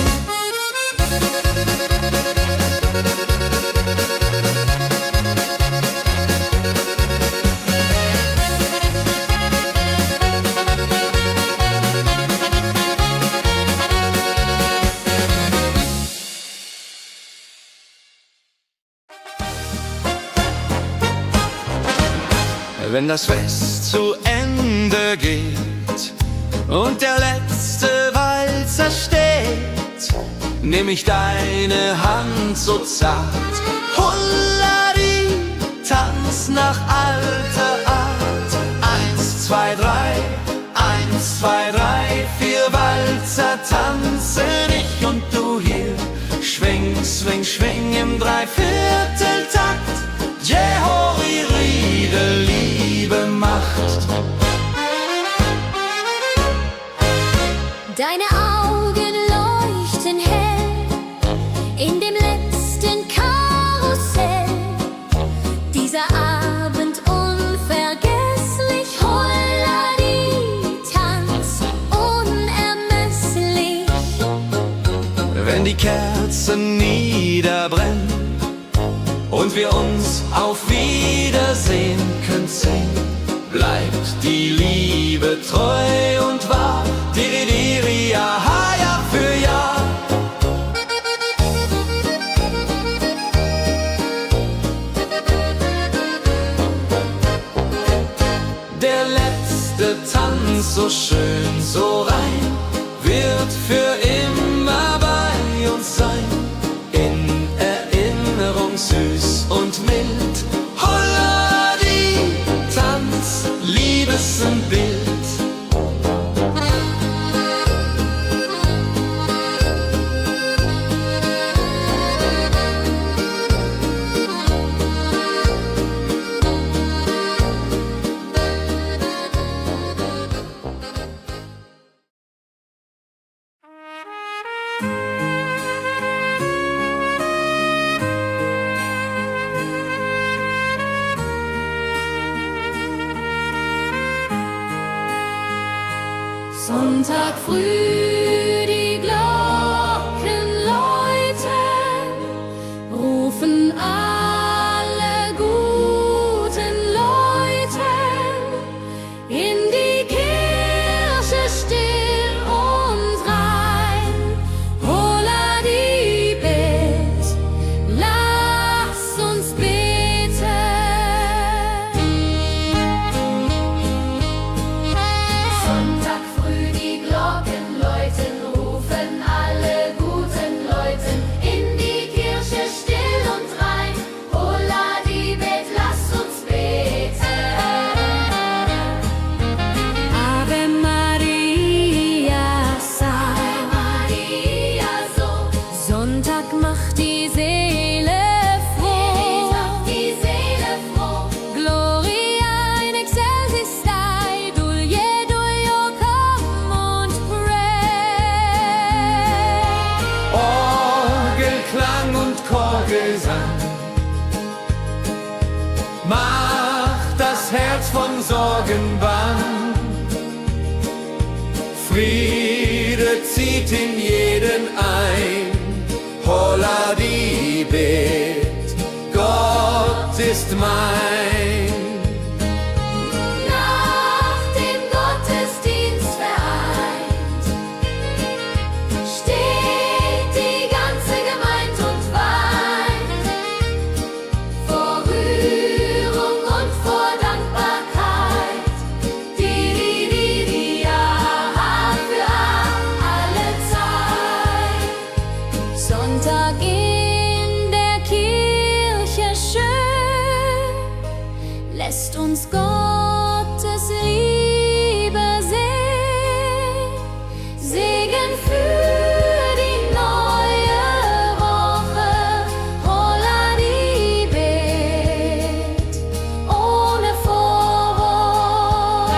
[SPEAKER 5] Wenn das Fest zu Ende geht und der letzte Walzer steht, nehm ich deine Hand so zart, Hullari, tanz nach alter Art. 1, 2, 3, 1, 2, 3, 4 Walzer tanzen ich und du hier. Schwing, swing, schwing im Dreivierteltakt. Jehori, Riede, Liebe macht.
[SPEAKER 2] Deine Augen leuchten hell in dem letzten Karussell. Dieser Abend unvergesslich, Holladi, Tanz unermesslich.
[SPEAKER 5] Wenn die Kerzen niederbrennen und wir uns auf Wiedersehen küssen,
[SPEAKER 1] bleibt die Liebe treu und wahr. Diri, ja, Jahr für Jahr. Der letzte Tanz, so schön, so rein, wird für immer bei uns sein. In Erinnerung süß und mild. Holla die Tanz, Liebesbild.
[SPEAKER 3] Sonntag früh, die Glocken läuten, rufen alle guten Leute in die Kirche still und rein. Holla die Bet, lass uns beten. Sonntag früh, die Glocken läuten, rufen alle guten Leute in die Kirche still und rein. Holla die Bet, lass uns beten. Ave Maria, Ave Maria, so. Sonntag macht die Seele froh. Die Seele froh. Gloria in excelsis Dei, Dulio, komm und pray.
[SPEAKER 1] Orgelklang und Chorgesang macht das Herz von Sorgen bang. Friede zieht in jeden ein. Holla die Bet, Gott ist mein.
[SPEAKER 3] Nach dem Gottesdienst vereint steht die ganze Gemeinde und weint vor Rührung und vor Dankbarkeit. Die Jahr für alle Zeit. Sonntag in der Kirche schön, lässt uns Gottes Liebe sehen. Segen für die neue Woche. Holla die Bet, ohne Vorwurf.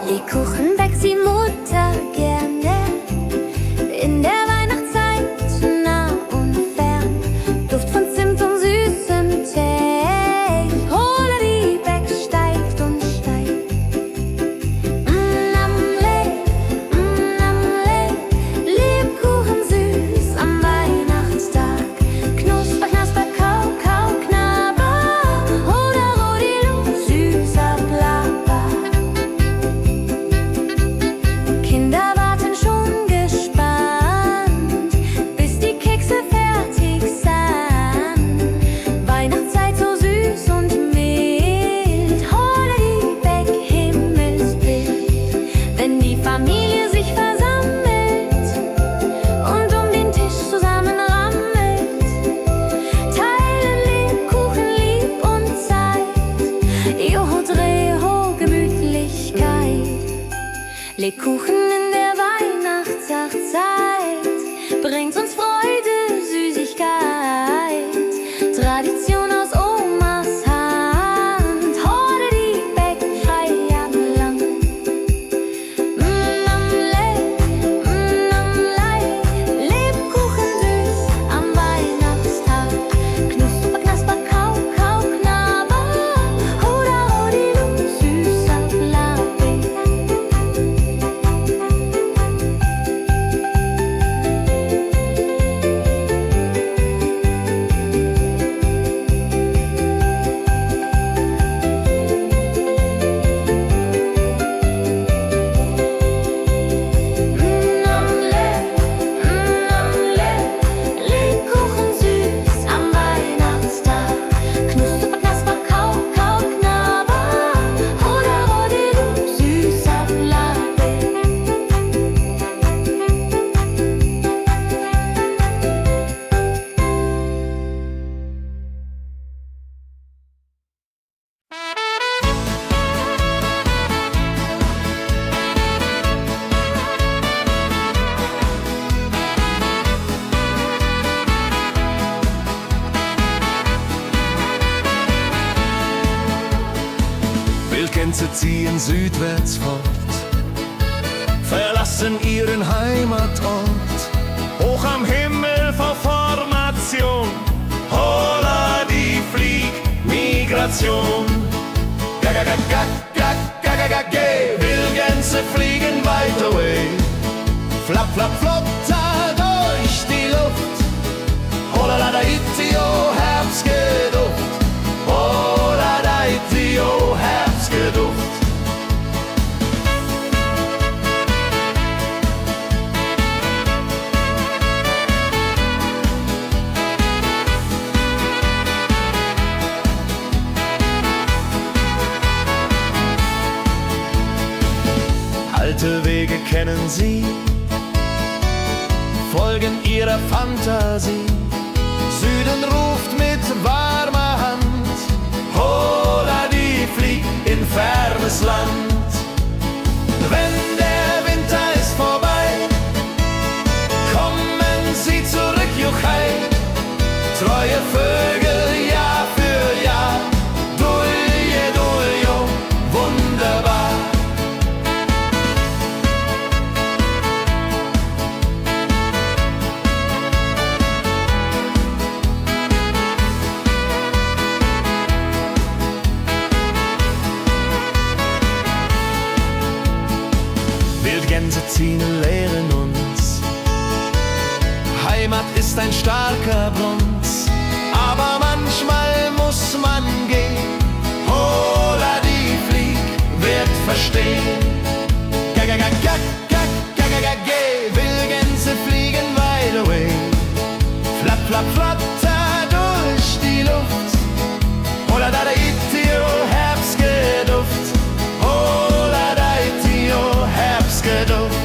[SPEAKER 2] Lebkuchen backt die Mutter gerne in der Weihnachtszeit, nah und fern. Duft von Zimt und süßem Tee. Holla die Beck steigt und steigt. Lebkuchen süß am Weihnachtstag. Knusper, knasper, kau, kau, knabber. Holla, rodilu, süßer Plapper. Kinder warten schon gespannt, bis die Kekse fertig sind. Weihnachtszeit so süß und mild. Holla die Beck, Himmelsbild. Wenn die Familie sich versammelt und um den Tisch zusammenrammelt, teilen Lebkuchen lieb und Zeit. Joho, Dreho, Gemütlichkeit. Lebkuchen in der Weihnachtszeit bringt uns Freude, Süßigkeit. Tradition aus Omas Hand. Holla die Beck, frei am Land.
[SPEAKER 5] Gänse ziehen südwärts fort, verlassen ihren Heimatort. Hoch am Himmel vor Formation, holla die Fliegmigration. Wildgänse fliegen weit away, flap, flap, flotter durch die Luft. Holla da itio, Herbstgeduft. Holla da itio, Herbstgeduft. Alte Wege kennen sie, folgen ihrer Fantasie. Süden ruft mit warmer Hand, holla die flieg in fernes Land. Wenn der Winter ist vorbei, kommen sie zurück, Juchai. Treue Vögel Jahr für Jahr, dulje, duljo, wunderbar. Wildgänse ziehen, lehren uns, Heimat ist ein starker Bund, aber manchmal muss man gehen. Holla die Flieg wird verstehen. Wildgänse fliegen wide away, flap, flap, flatter durch die Luft. Holla da itio, Herbstgeduft. Holla da itio, Herbstgeduft.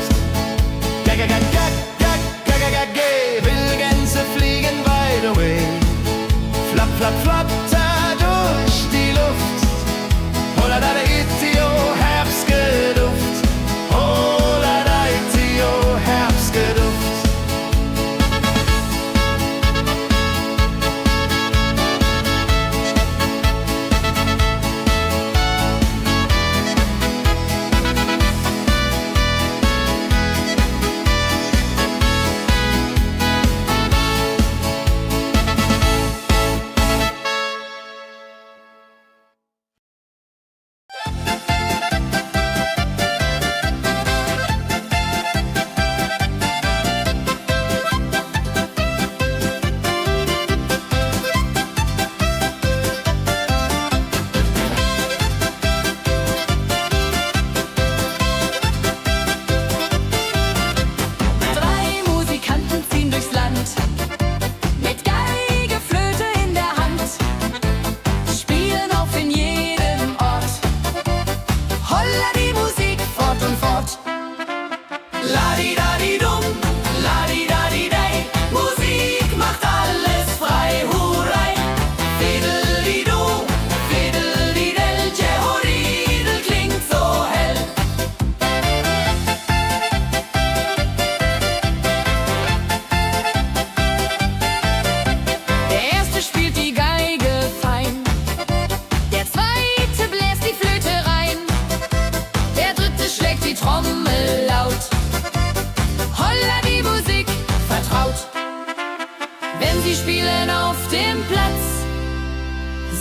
[SPEAKER 5] Wildgänse fliegen wide away, flap, flap, flatter durch die Luft. Holla da itio, Herbstgeduft. Holla da itio, Herbstgeduft.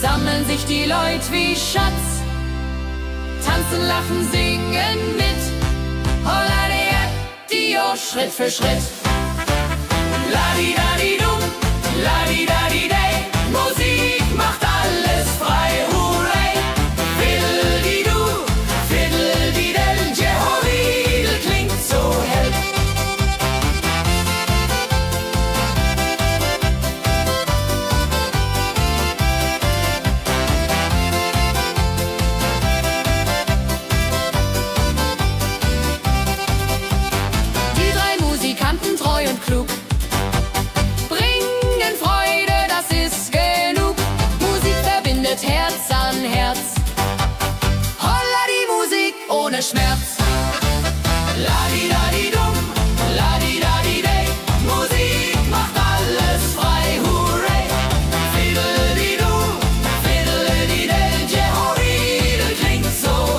[SPEAKER 3] Sammeln sich die Leute wie Schatz, tanzen, lachen, singen mit. Holla Dio, Schritt für Schritt. Ladi-dadi-dum, ladi-dadi-day, Musik macht alles frei, hurray. Fiddle-di-du, fiddle-di-del, Jehoridel klingt so hell.
[SPEAKER 2] Treu und klug, bringen Freude, das ist genug. Musik verbindet Herz an Herz. Holla die Musik ohne Schmerz. Ladi-dadi-dum, ladi-dadi-day, Musik macht alles frei, hurray. Fiddle-di-du, fiddle-di-del, Jehoridel klingt so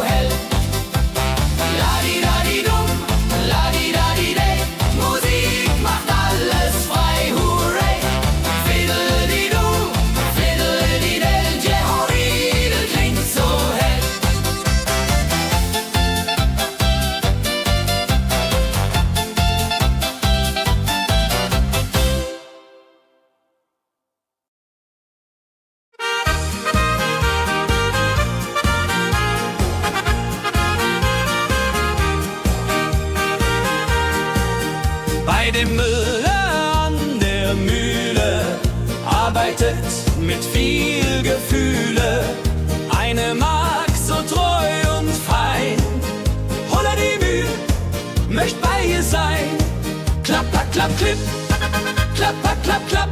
[SPEAKER 1] Bei dem Müller an der Mühle arbeitet mit viel Gefühle eine Magd so treu und fein. Holla die Mühl, möcht bei ihr sein. Klapp, klapp, klapp, klipp, klapp, klapp, klapp, klapp.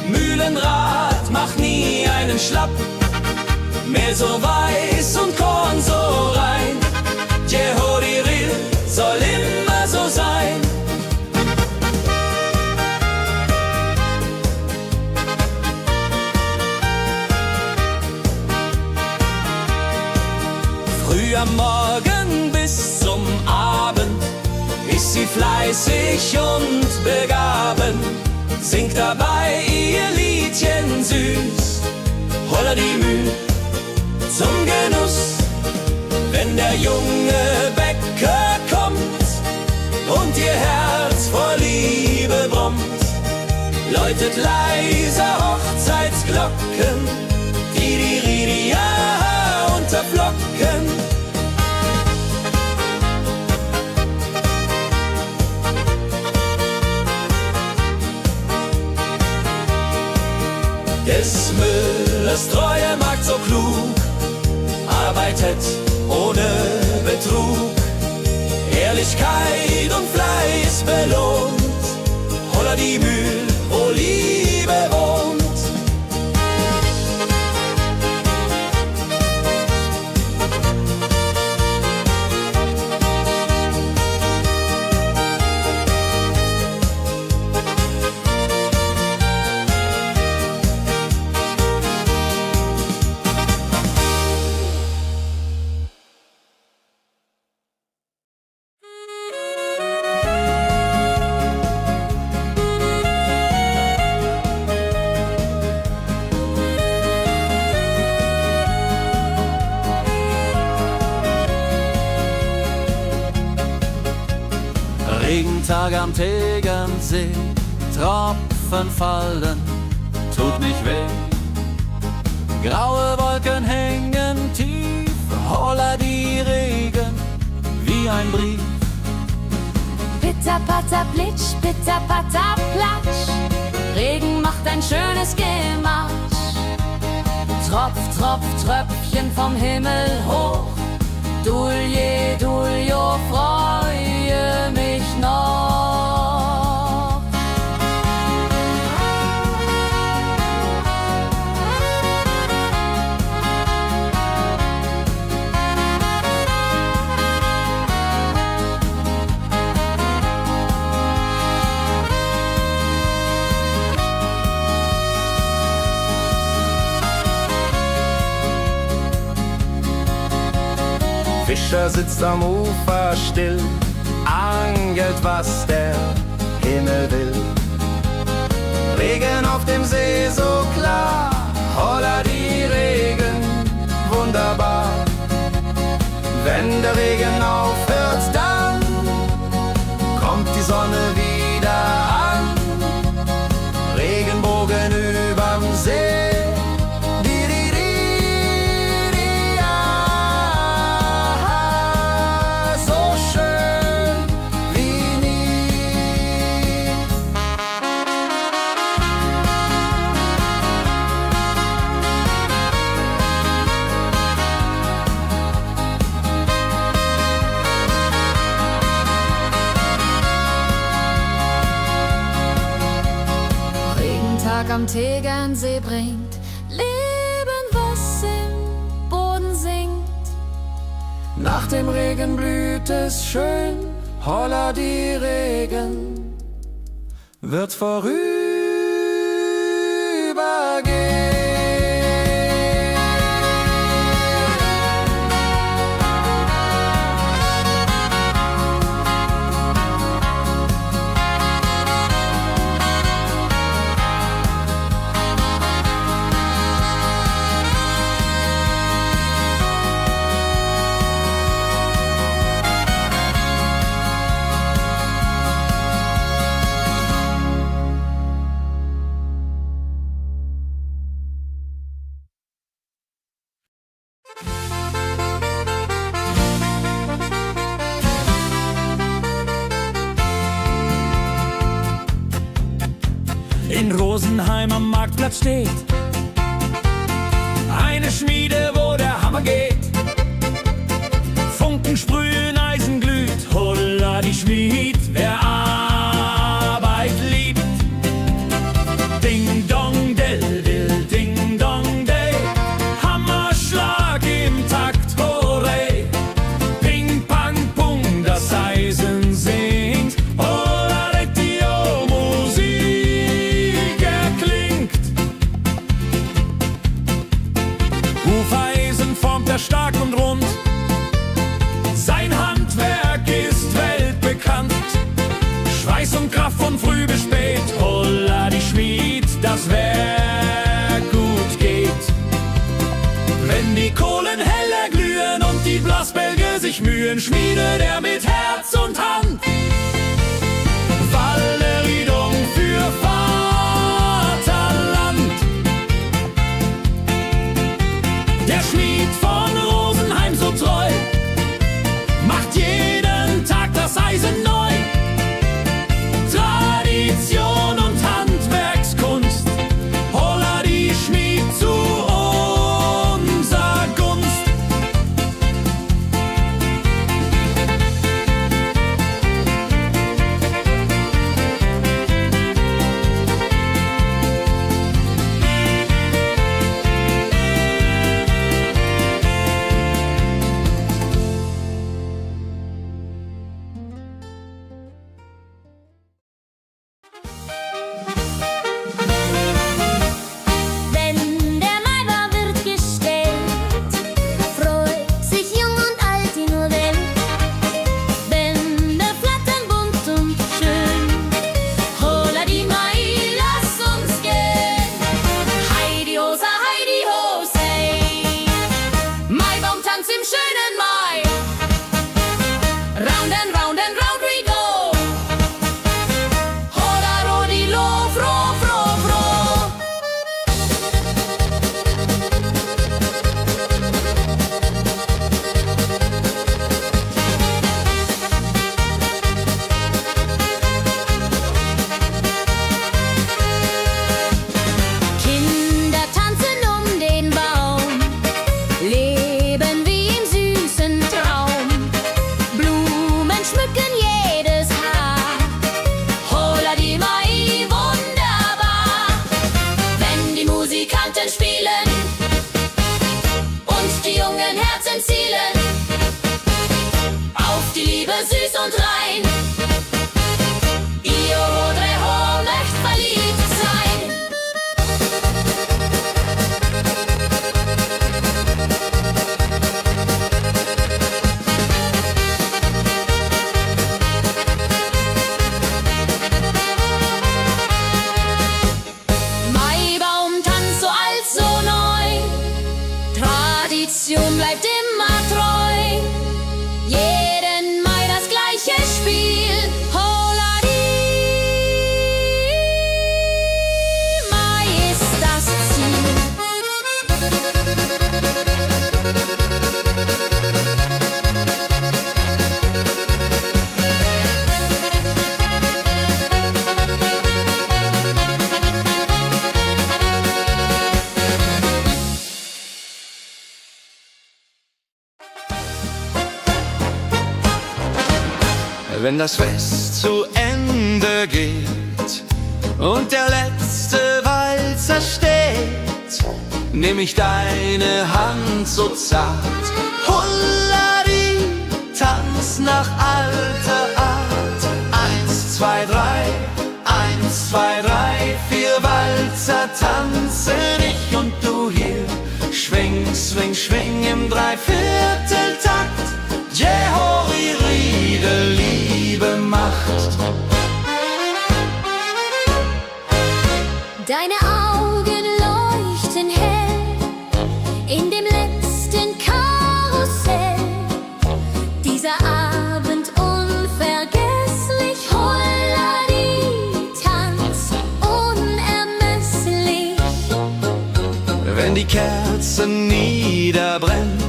[SPEAKER 1] Mühlenrad macht nie einen Schlapp. Mehl so weiß und Korn so rein. Jehodiril soll immer so sein. Früh am Morgen bis zum Abend ist sie fleißig und begaben, singt dabei ihr Liedchen süß. Holla die Mühl zum Genuss, wenn der junge Bäcker kommt und ihr Herz vor Liebe brummt, läutet leiser Hochzeitsglocken, die unter Flocken. Des Müllers treue Magd so klug, arbeitet ohne Betrug, Ehrlichkeit und Fleiß belohnt. Holla die Mühl, wo Liebe wohnt.
[SPEAKER 5] Regentag am Tegernsee, Tropfen fallen, tut nicht weh. Graue Wolken hängen tief, holla die Regen wie ein Brief.
[SPEAKER 2] Pitter, patter, plitsch, pitter, patter, platsch. Regen macht ein schönes Gematsch. Tropf, Tropf, Tröpfchen vom Himmel hoch. Dulje, Duljo, freue mich noch.
[SPEAKER 5] Fischer sitzt am Ufer still, angelt, was der Himmel will. Regen auf dem See so klar, holla die Regen, wunderbar. Wenn der Regen aufhört, dann kommt die Sonne wieder an. Regenbogen überm See.
[SPEAKER 2] Am Tegernsee bringt Leben, was im Boden singt.
[SPEAKER 5] Nach dem Regen blüht es schön, holla die Regen wird vorübergehen.
[SPEAKER 4] Rosenheim am Marktplatz steht. Eine Schmiede, wo der Hammer geht. Funken sprühen, Eisen glüht, holla die Schmied, wer Arbeit liebt. Ding dong del dill, ding dong day, Hammerschlag im Takt, hooray. Ping pang pung, das Eisen singt, holla die Musik erklingt. Hufeisen formt er stark und rund, sein Handwerk ist weltbekannt. Schweiß und Kraft von früh bis spät, holla die Schmied, das Werk gut geht. Wenn die Kohlen heller glühen und die Blasbälge sich mühen, schmiedet er mit Herz und Hand Walleriedung für Vaterland. Der Schmied von Rosenheim so treu macht jeden Tag das Eisen neu. Tradition und Handwerkskunst, holla die Schmied zu unser Gunst.
[SPEAKER 2] Wenn der Maibaum wird gestellt, freut sich jung und alt die nur Welt. Bänder flattern bunt und schön, holla die Mai, lass uns gehen. Heidi Hosa, Heidi Hosei, Maibaumtanz im schönen Mai. Round and round and round we go, holla rodi lo, fro, fro, fro. Kinder tanzen um den Baum, leben wie im süßen Traum. Blumen schmücken jedes Haar, holla die Mai, wunderbar. Wenn die Musikanten spielen und die jungen Herzen zielen auf die Liebe süß und rein. Io Rodreho möcht verliebt sein. Maibaumtanz so alt, so neu, Tradition bleibt immer treu. Jeden Mai das gleiche Spiel, holla die Mai ist das Ziel.
[SPEAKER 5] Wenn das Fest zu Ende geht und der letzte Walzer steht, nehm ich deine Hand so zart, Hulladi, tanz nach alter Art. 1, 2, 3, 1, 2, 3, 4 Walzer tanzen ich und du hier. Schwing, swing, schwing im Dreivierteltakt. Jehori Riede, Liebe macht.
[SPEAKER 2] Deine Augen leuchten hell in dem letzten Karussell. Dieser Abend unvergesslich, Holladi, Tanz unermesslich.
[SPEAKER 5] Wenn die Kerzen niederbrennen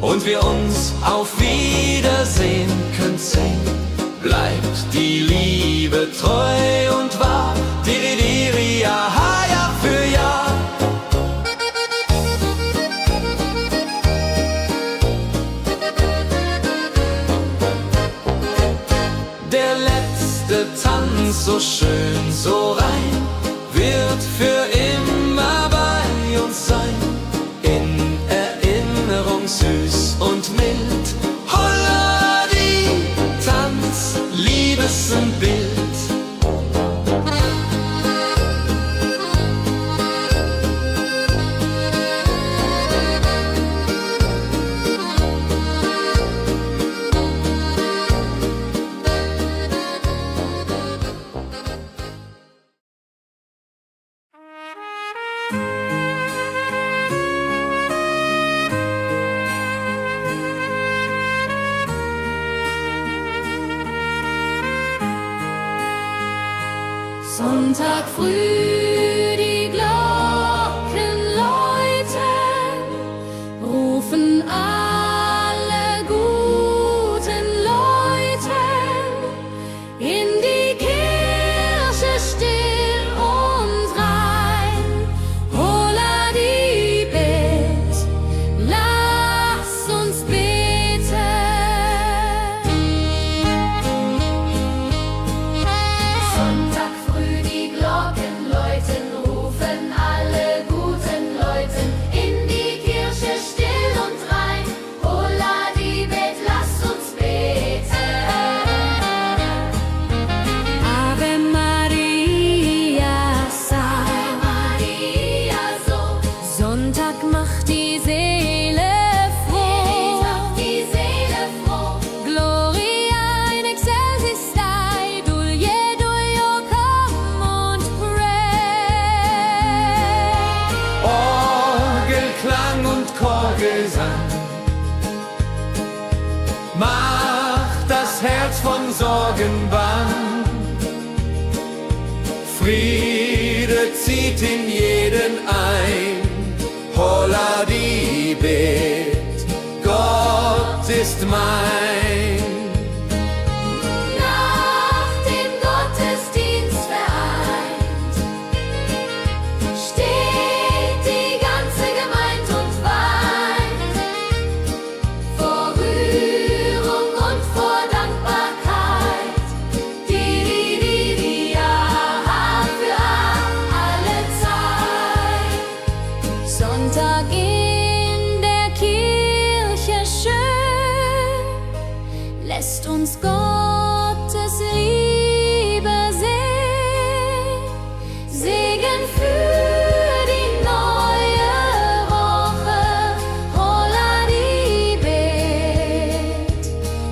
[SPEAKER 5] und wir uns auf Wiedersehen können singen, bleibt die Liebe treu und wahr. Diri, diri,
[SPEAKER 1] letzte Tanz, so schön, so rein, wird für immer bei uns sein. In Erinnerung süß und mild. Holla die Tanz, Liebesbild.
[SPEAKER 3] Sonntag früh, die Glocken läuten, rufen alle guten Leute in die Kirche still und rein. Holla die Bet, lass uns beten. Sonntag früh, die Glocken läuten, rufen alle guten Leute in die Kirche still und rein. Holla die Bet, lass uns beten. Ave Maria, Ave Maria, so. Sonntag macht die Seele froh. Die Seele froh. Gloria in excelsis Dei, Dulio, komm und pray.
[SPEAKER 1] Orgelklang und Chorgesang macht das Herz von Sorgen bang. Friede zieht in jeden ein. Holla die Bet, Gott ist mein.
[SPEAKER 3] Nach dem Gottesdienst vereint steht die ganze Gemeinde und weint vor Rührung und vor Dankbarkeit. Die Jahr für alle Zeit. Sonntag in der Kirche schön, lässt uns Gottes Liebe sehen. Segen für die neue Woche. Holla die Bet,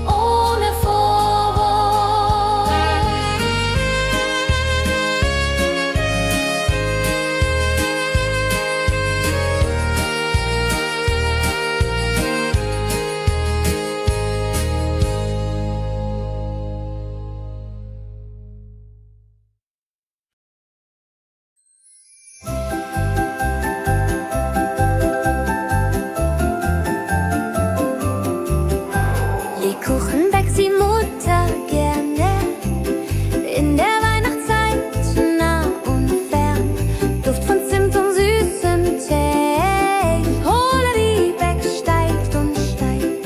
[SPEAKER 3] ohne Vorwurf.
[SPEAKER 2] Lebkuchen backt die Mutter gerne in der Weihnachtszeit, nah und fern. Duft von Zimt und süßem Tee. Holla die Beck steigt und steigt.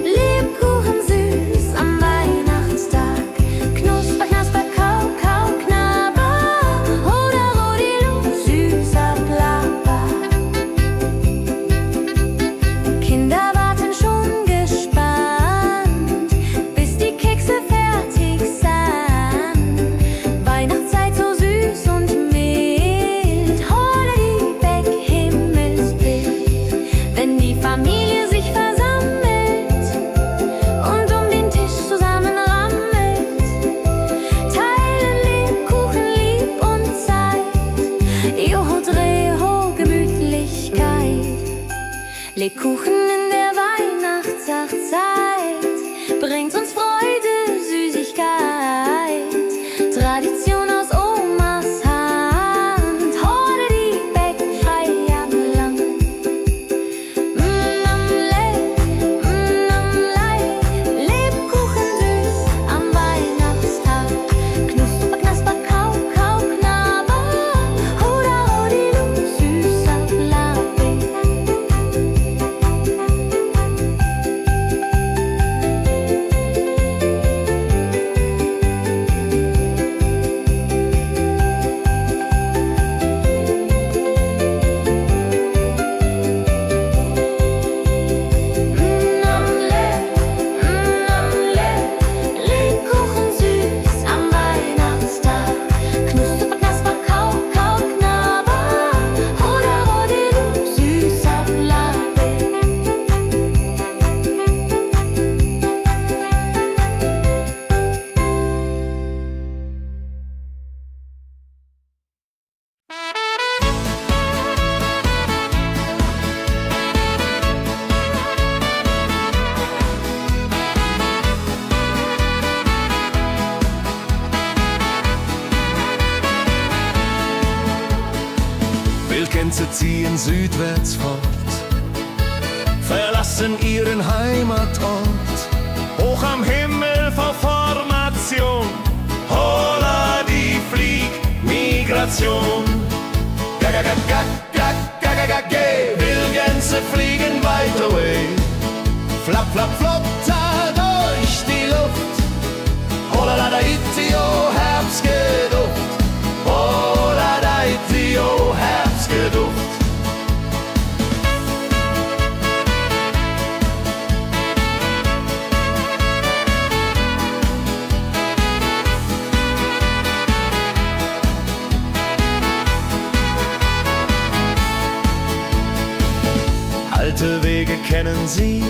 [SPEAKER 2] Lebkuchen süß am Weihnachtstag. Knusper, knasper, kau, kau, knabber. Holla, rodilu, süßer Plapper. Kinder warten schon gespannt, bis die Kekse fertig sind. Weihnachtszeit so süß und mild. Holla die Beck, Himmelsbild. Wenn die Familie sich versammelt und um den Tisch zusammen rammelt, teilen Lebkuchen lieb und Zeit. Joho, Dreho, Gemütlichkeit. Lebkuchen in der Weihnachtszeit bringt uns Freude, Süßigkeit. Tradition aus Omas Hand. Holla die Beck, Feierland. Lebkuchen süß am Weihnachtstag. Knusper, knasper, kau, kau, knabber. Holla, rodilu, süßer Plapper.
[SPEAKER 5] Pilgergänse ziehen südwärts fort, verlassen ihren Heimatort. Hoch am Himmel vor Formation, holla die Fliegmigration. Pilgergänse fliegen weit away, flap, flap, flop, da durch die Luft. Holla da itio, Herbstgeduft. Holla da itio, Herbstgeduft. Alte Wege kennen sie,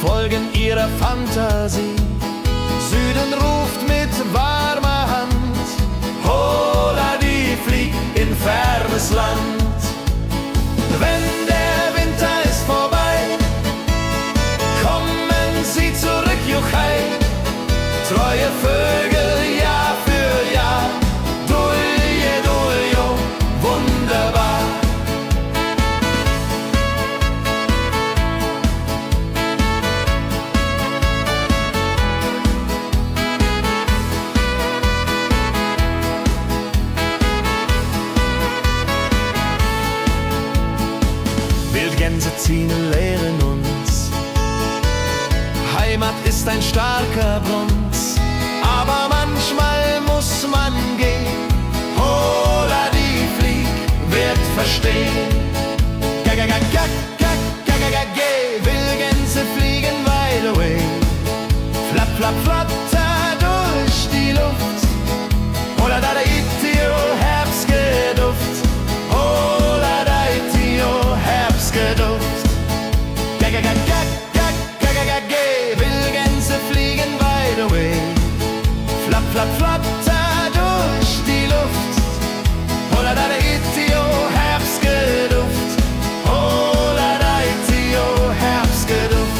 [SPEAKER 5] folgen ihrer Fantasie. Süden ruft mit warmer Hand, holla die flieg in fernes Land. Wenn der Winter ist vorbei, kommen sie zurück, juchei. Treue Vögel Jahr für Jahr, dulje, duljo, wunderbar. Wildgänse ziehen, lehren uns, Heimat ist ein starker Brunz, aber manchmal muss man gehen. Holla die Flieg wird verstehen. Wildgänse fliegen wide away, flap, flap, flatter durch die Luft. Holla da itio, Herbstgeduft. Holla da itio, Herbstgeduft. Wildgänse fliegen wide away, flap, flap, flatter durch die Luft. Holla da itio, Herbstgeduft. Holla da itio, Herbstgeduft.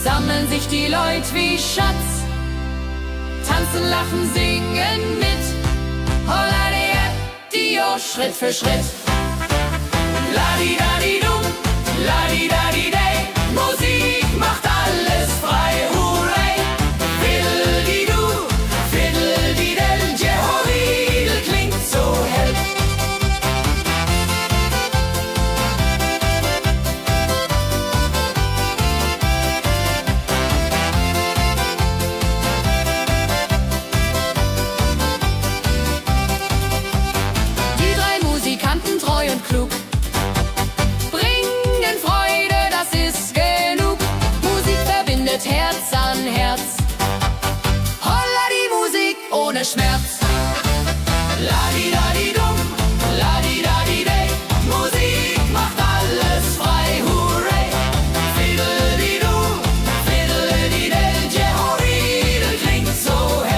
[SPEAKER 3] Sammeln sich die Leute wie Schatz, tanzen, lachen, singen mit. Holla die Schritt für Schritt. Ladi-dadi-dum, ladi-dadi-day, Musik macht alles frei, hurray. Fiddle-di-du, fiddle-di-del, Jehoridel klingt so hell.
[SPEAKER 2] Treu und klug, bringen Freude, das ist genug. Musik verbindet Herz an Herz. Holla die Musik ohne Schmerz. Ladi-dadi-dum, ladi-dadi-day, Musik macht alles frei, hurray. Fiddle-di-du, fiddle-di-del, Jehoridel klingt so hell.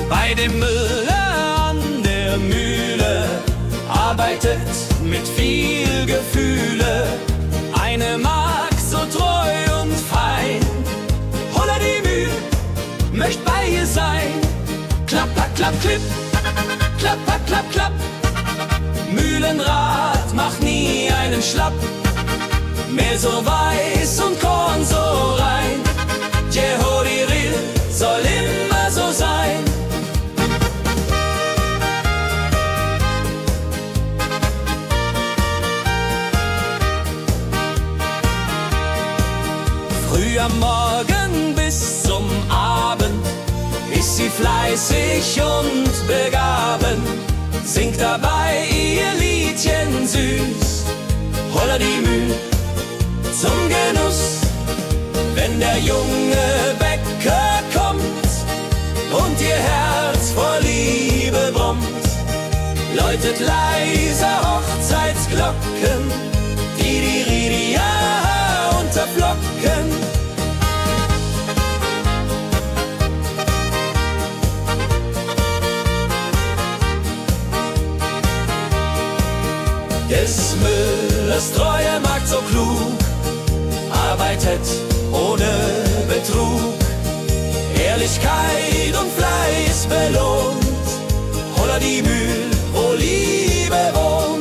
[SPEAKER 1] Bei dem Müller an der Mühle arbeitet mit viel Gefühle eine Magd so treu und fein. Holla die Mühl, möcht bei ihr sein. Klapp, klapp, klapp, klipp, klapp, klapp, klapp, klapp. Mühlenrad macht nie einen Schlapp. Mehl so weiß und Korn so rein. Jehodiril soll immer so sein. Früh am Morgen bis zum Abend ist sie fleißig und begaben, singt dabei ihr Liedchen süß. Holla die Mühl zum Genuss, wenn der junge Bäcker kommt und ihr Herz vor Liebe brummt, läutet leiser Hochzeitsglocken, die ja unter Flocken. Des Müllers treue Magd so klug, arbeitet ohne Betrug, Ehrlichkeit und Fleiß belohnt. Holla die Mühl, wo Liebe wohnt.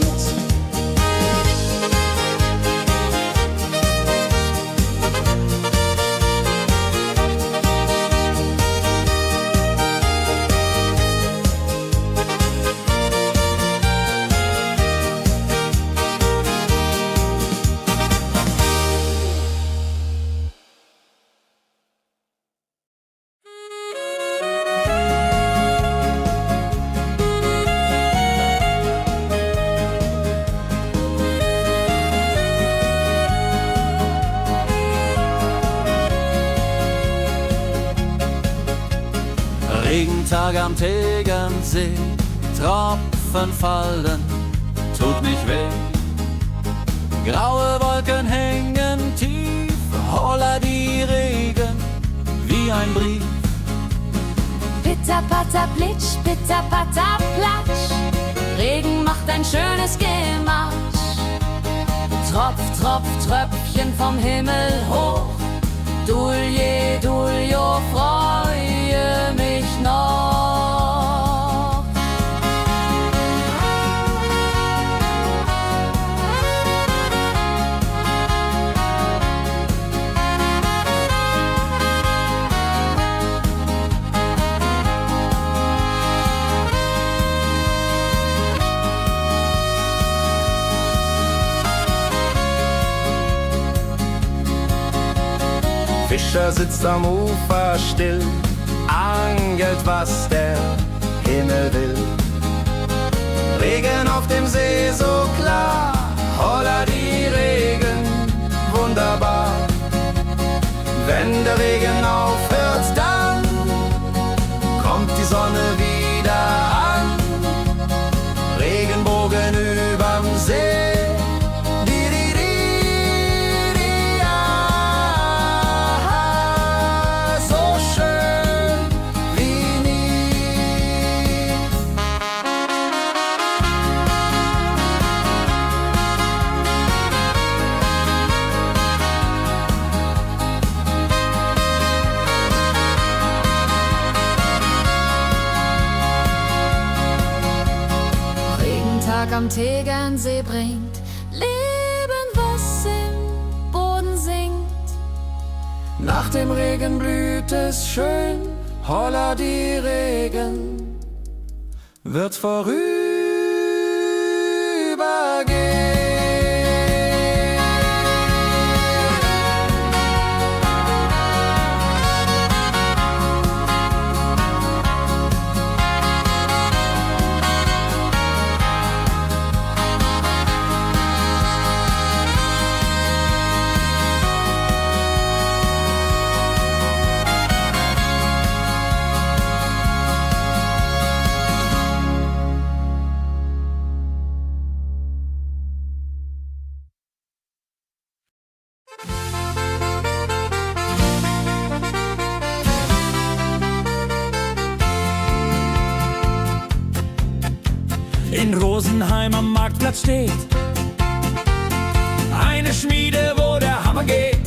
[SPEAKER 1] Regentag am Tegernsee, Tropfen fallen, tut nicht weh. Graue Wolken hängen tief, holla die Regen wie ein Brief.
[SPEAKER 2] Pitter, patter, plitsch, pitter, patter, platsch. Regen macht ein schönes Gematsch. Tropf, Tropf, Tröpfchen vom Himmel hoch. Dulje, Duljo, freue mich noch.
[SPEAKER 5] Fischer sitzt am Ufer still, angelt, was der Himmel will. Regen auf dem See so klar, holla die Regen, wunderbar. Wenn der Regen aufhört, dann kommt die Sonne wieder an. Regenbogen überm See.
[SPEAKER 2] Am Tegernsee bringt Leben, was im Boden singt.
[SPEAKER 5] Nach dem Regen blüht es schön, holla die Regen wird vorübergehen.
[SPEAKER 4] in Rosenheim am Marktplatz steht. Eine Schmiede, wo der Hammer geht.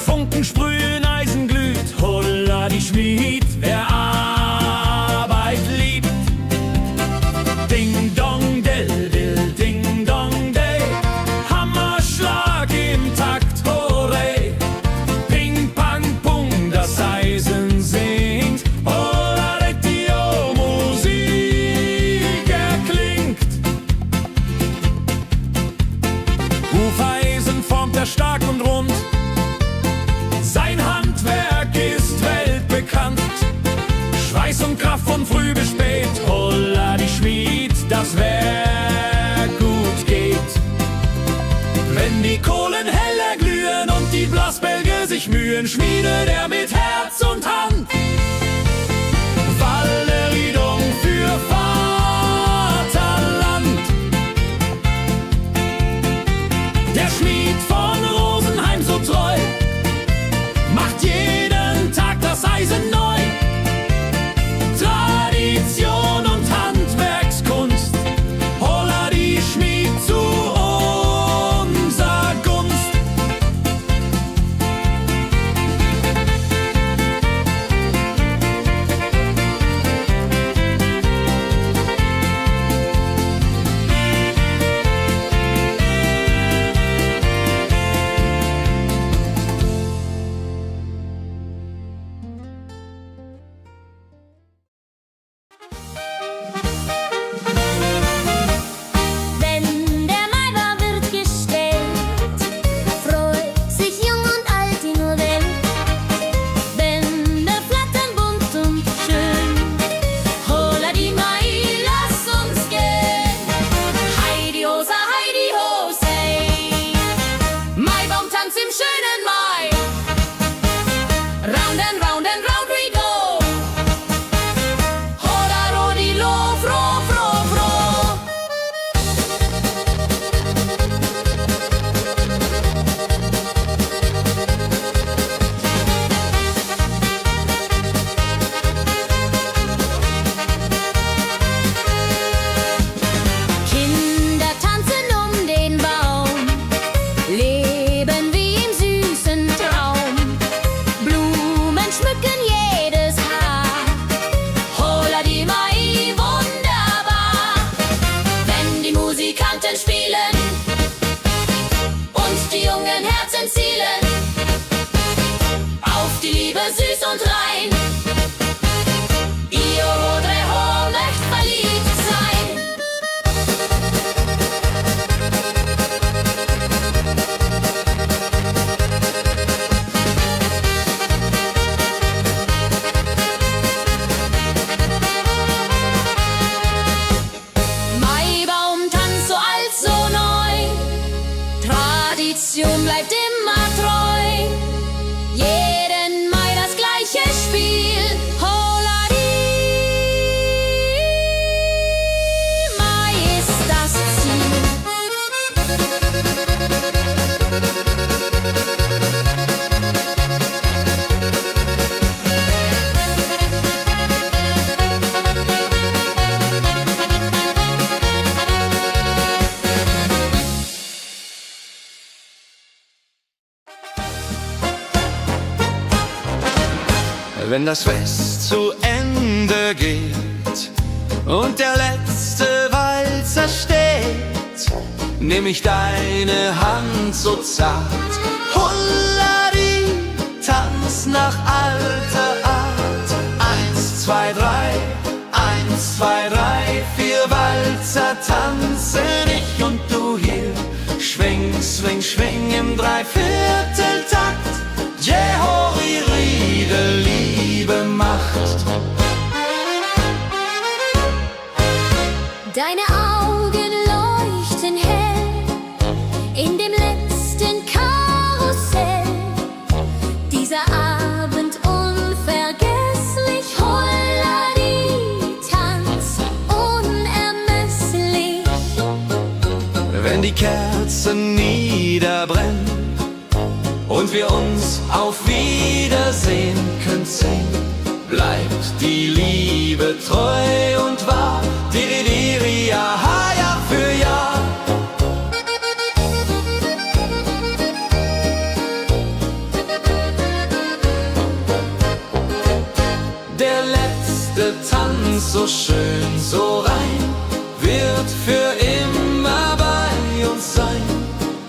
[SPEAKER 4] Funken sprühen, Eisen glüht, holla die Schmied, wer Arbeit liebt. Ding dong dill dill, ding dong day, Hammerschlag im Takt, hurray. Ping pang pung, das Eisen singt, holla die Musik erklingt. Hufeisen formt er stark und rund, sein Handwerk ist weltbekannt. Schweiß und Kraft von früh bis spät, holla die Schmied, das Werk gut geht. Wenn die Kohlen heller glühen und die Blasbälge sich mühen, schmiedet er mit Herz und Hand Walleriedung für Vaterland. Der Schmied von Rosenheim so treu macht jeden Tag das Eisen neu. Tradition und Handwerkskunst, holla die Schmied zu unser Gunst.
[SPEAKER 2] Wenn der Maibaum wird gestellt, freut sich jung und alt die nur Welt. Bänder flattern bunt und schön, holla die Mai, lass uns gehen. Heidi Hosa, Heidi Hosei, Maibaumtanz im schönen Mai. Round and round and round we go, holla rodi lo, fro, fro, fro. Kinder tanzen um den Baum, leben wie im süßen Traum. Blumen schmücken jedes Haar, holla die Mai, wunderbar. Wenn die Musikanten spielen und die jungen Herzen zielen auf die Liebe süß und rein, ihr Rodreho möcht verliebt sein. Maibaumtanz so alt, so neu, Tradition bleibt immer treu. Jeden Mai das gleiche Spiel, holla die Mai ist das Ziel.
[SPEAKER 5] Wenn das Fest zu Ende geht und der letzte Walzer steht, nehm ich deine Hand so zart, Hulladi, tanz nach alter Art. 1, 2, 3, 1, 2, 3, 4 Walzer tanzen ich und du hier. Schwing, swing, schwing im Dreivierteltakt. Jehori Riede, Liebe macht.
[SPEAKER 2] Deine Augen leuchten hell in dem letzten Karussell. Dieser Abend unvergesslich, Holladi, Tanz unermesslich.
[SPEAKER 5] Wenn die Kerzen niederbrennen und wir uns auf Wiedersehen künsten, bleibt die Liebe treu und wahr.
[SPEAKER 1] Tanz so schön, so rein, wird für immer bei uns sein.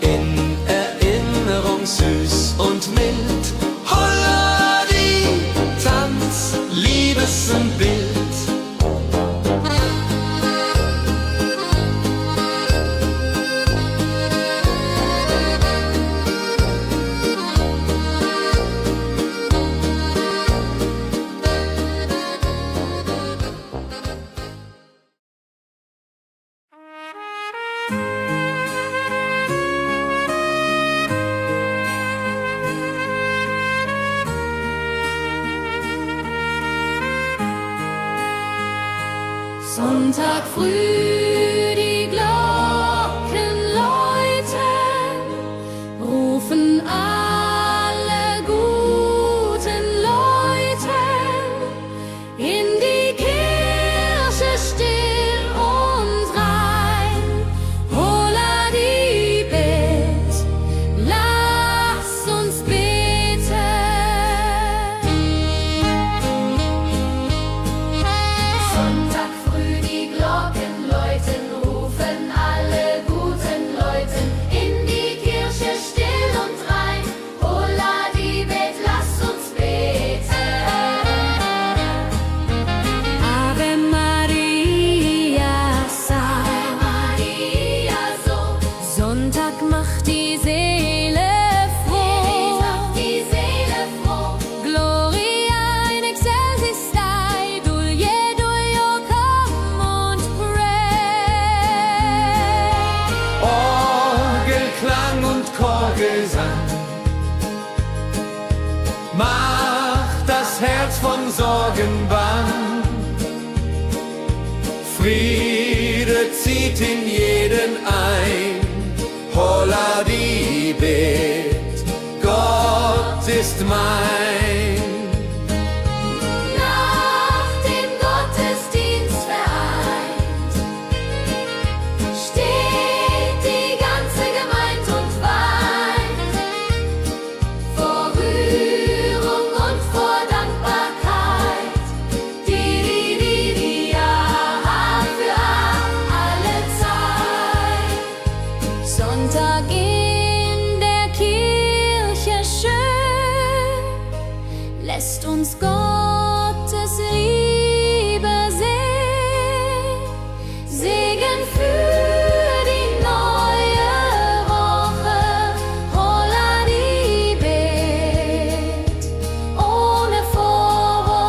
[SPEAKER 1] In Erinnerung süß und mild. Holla die Tanz, Liebesbild.
[SPEAKER 3] Sonntag früh die Glocken läuten, rufen alle guten Leute in die Kirche still und rein. Holla die Bet, lass uns beten. Sonntag früh die Glocken läuten, rufen alle guten Leute in die Kirche still und rein. Holla die Bet, lass uns beten. Ave Maria, Ave Maria, so. Sonntag macht die Seele froh. Die Seele froh. Gloria in excelsis Dei, Dulio come und pray.
[SPEAKER 1] Orgelklang und Chorgesang macht das Herz von Sorgen bang. Friede zieht in jeden ein. Holla die Bet, Gott ist mein.
[SPEAKER 3] Nach dem Gottesdienst vereint steht die ganze Gemeinde und weint vor Rührung und vor Dankbarkeit. Die ja für alle Zeit. Sonntag in der Kirche schön lässt uns Gottes Liebe sehen. Segen für die neue Woche. Holla die Bet ohne Vorwurf.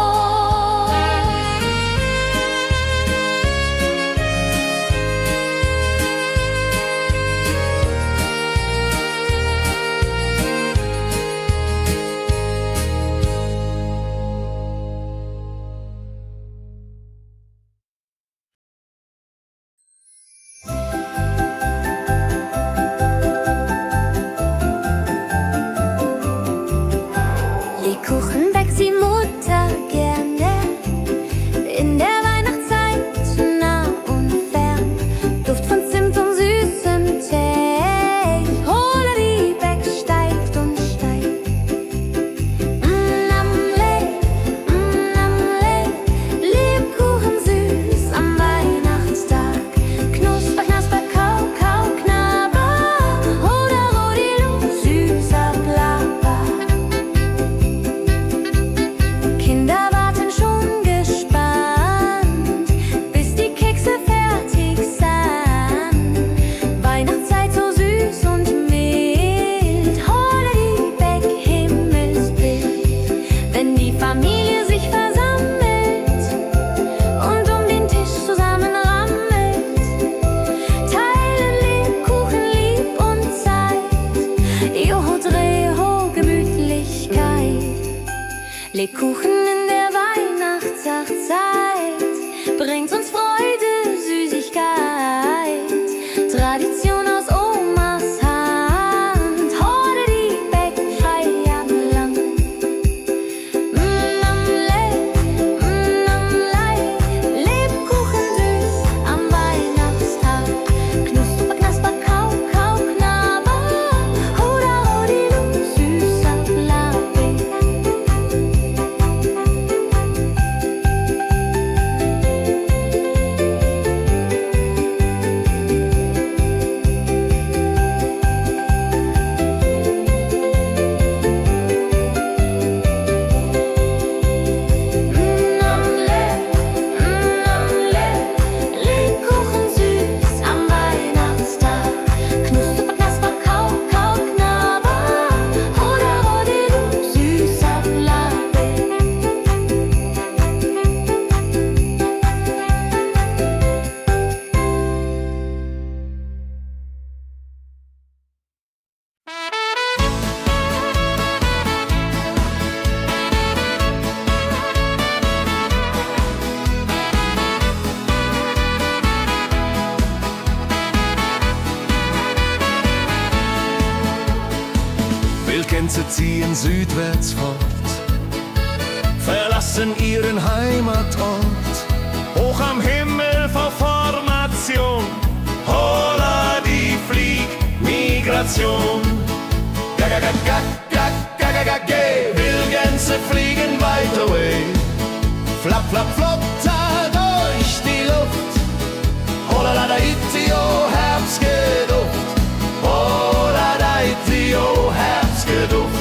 [SPEAKER 2] Lebkuchen backt die Mutter gerne in der Weihnachtszeit, nah und fern. Duft von Zimt und süßem Tee. Holla die Beck steigt und steigt. Lebkuchen süß am Weihnachtstag. Knusper, knasper, kau, kau, knabber. Holla, rodilu, süßer Plapper. Kinder warten schon gespannt, bis die Kekse fertig sind. Weihnachtszeit so süß und mild. Holla die Beck, Himmelsbild. Wenn die Familie sich versammelt und um den Tisch zusammenrammelt, teilen Lebkuchen lieb und Zeit. Joho, Dreho, Gemütlichkeit. Lebkuchen in der Weihnachtszeit bringt uns Freude, Süßigkeit. Tradition aus Omas Hand. Holla die Beck, Feierland. Lebkuchen süß am Weihnachtstag. Knusper, knasper, kau, kau, knabber. Holla, rodilu, süßer Plapper.
[SPEAKER 5] Gänse ziehen südwärts fort, verlassen ihren Heimatort.
[SPEAKER 4] Hoch am Himmel vor Formation,
[SPEAKER 5] Holla die Fliegmigration. Wildgänse fliegen weit away. Flap, flap, flop, da durch die Luft. Holla da itio, Herbstgeduft. Holla da itio, Herbstgeduft.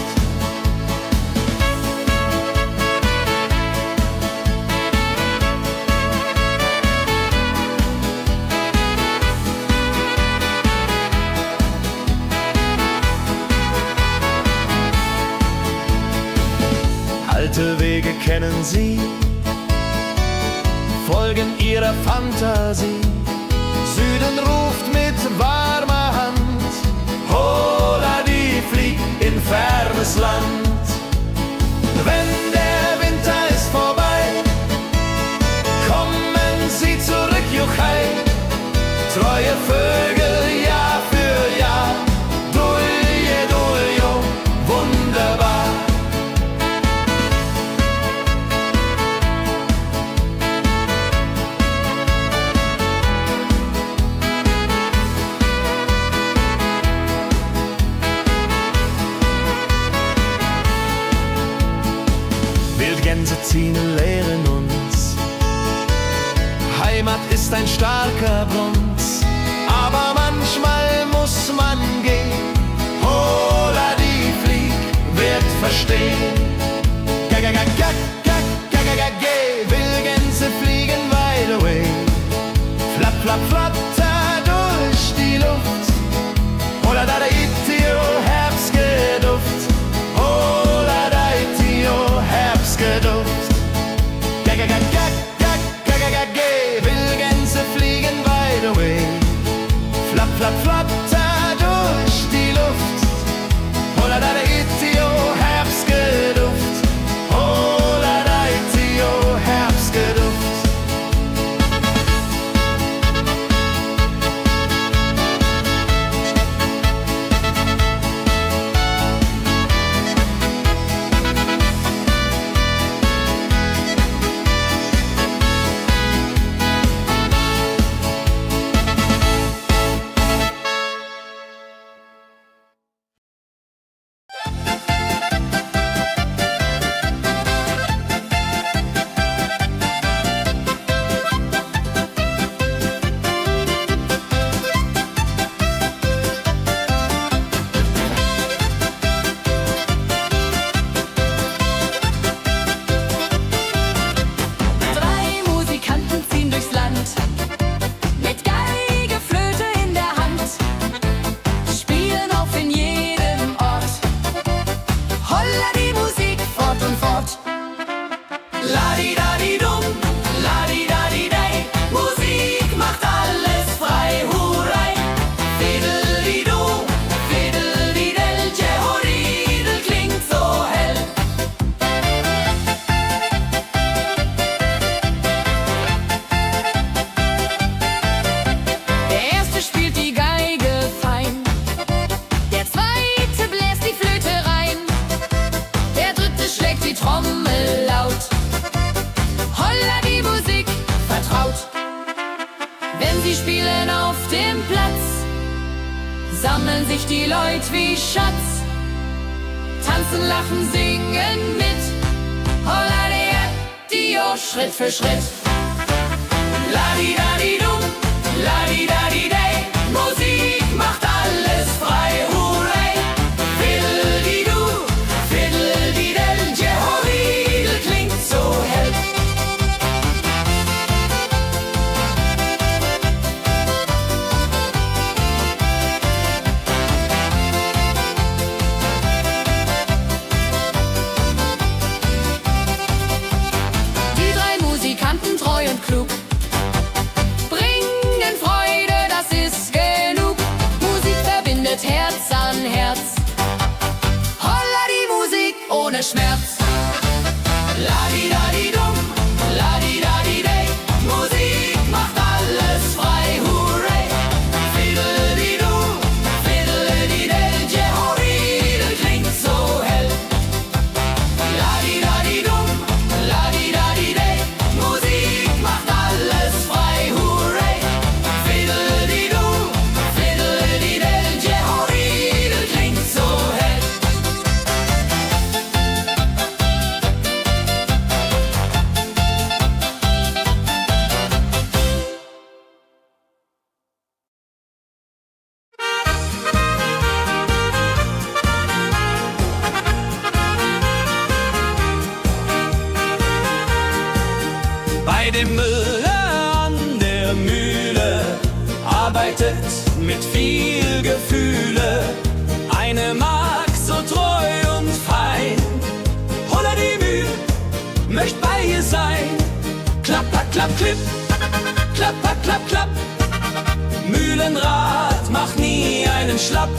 [SPEAKER 5] Alte Wege kennen sie, folgen ihrer Fantasie. Süden ruft mit warmer Hand, Holla die flieg in fernes Land. Wenn der Winter ist vorbei, kommen sie zurück, Juchai. Treue Vögel Jahr für Jahr, Dulje, Duljo, wunderbar. Wildgänse ziehen, lehren uns, Heimat ist ein starker Bruns, aber manchmal muss man gehen. Holla die Flieg wird verstehen. Wildgänse fliegen wide away. Flap, flap, flatter durch die Luft. Holla da itio, Herbstgeduft. Holla da itio, Herbstgeduft. Wildgänse fliegen wide away. Flap, flap, flatter durch die Luft. Holla da itio, Herbstgeduft. Holla da itio, Herbstgeduft.
[SPEAKER 1] Ladi-dadi-dum, ladi-dadi-dei, Musik macht alles frei, hurray. Fiddeli-du, fiddeli-del, Jehoridel klingt so hell. Der erste spielt die Geige fein, der zweite bläst die Flöte rein, der dritte schlägt die Trommel laut. Holla die Musik vertraut. Wenn sie spielen auf dem Platz, sammeln sich die Leute wie Schatz. Tanzen, lachen, singen mit. Holla der Dio, Schritt für Schritt. Ladi-dadi-dum, ladi-dadi-dei, Musik macht alles frei, hurray. Fiddle-di-du, fiddle-di-del, Jehoridel klingt so hell. Die drei Musikanten, treu und klug, bringen Freude, das ist genug. Musik verbindet Herz an Herz. Holla die Musik ohne Schmerz. Ladi-dadi-dum, ladi-dadi-dei, Musik macht alles frei, hurray. Fiddle-di-du, fiddle-di-del, Jehoridel klingt so hell. Bei dem Müller an der Mühle arbeitet mit viel Gefühle eine Magd so treu und fein. Holla die Mühl, möcht bei ihr sein. Klapper, klapp, klipp, klapper, klapp, klapp. Mühlenrad macht nie einen Schlapp.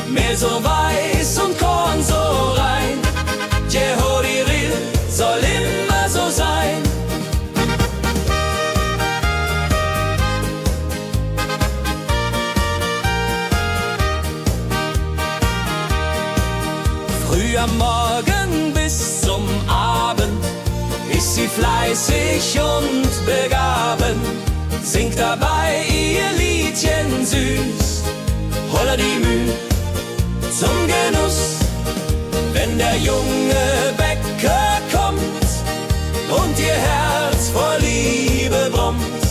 [SPEAKER 1] Mehl so weiß und Korn so rein. Jehodiril soll immer so sein. Früh am Morgen bis zum Abend ist sie fleißig und begaben, singt dabei ihr Liedchen süß. Holla die Mühl zum Genuss, wenn der junge Bäcker kommt und ihr Herz vor Liebe brummt,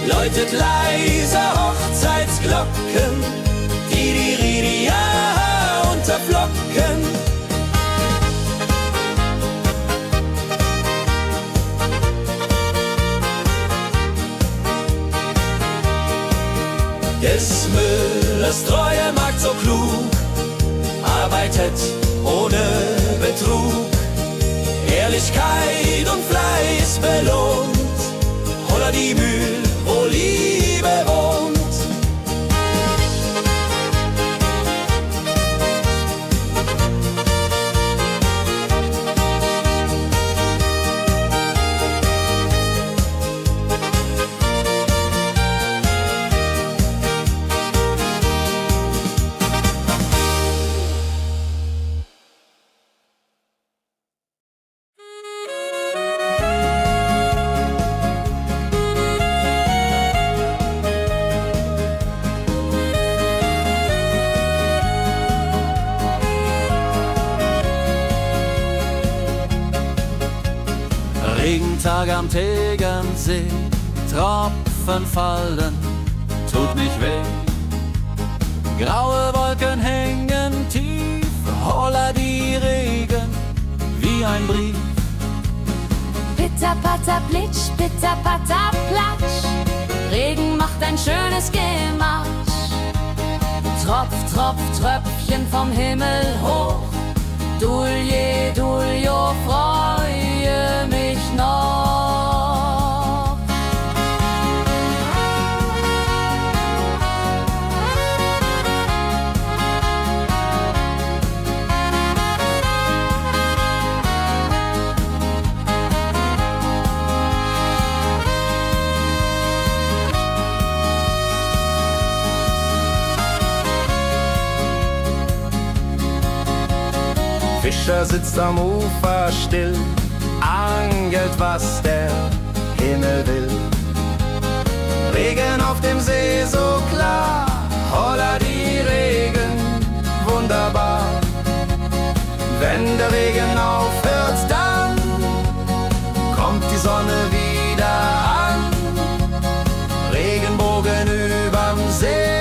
[SPEAKER 1] läutet leise Hochzeitsglocken, die Ridia unterflocken. Des Müllers treue Magd so klug, arbeitet ohne Betrug, Ehrlichkeit und Fleiß belohnt. Holla die Mühl, wo Liebe wohnt. Regentag am Tegernsee, Tropfen fallen, tut nicht weh. Graue Wolken hängen tief, holla die Regen wie ein Brief.
[SPEAKER 2] Pitter, patter, plitsch, pitter, patter, platsch. Regen macht ein schönes Gematsch. Tropf, Tropf, Tröpfchen vom Himmel hoch. Dulje, Duljo, freue mich noch.
[SPEAKER 5] Fischer sitzt am Ufer still, angelt, was der Himmel will. Regen auf dem See so klar, holla die Regen, wunderbar. Wenn der Regen aufhört, dann kommt die Sonne wieder an. Regenbogen überm See.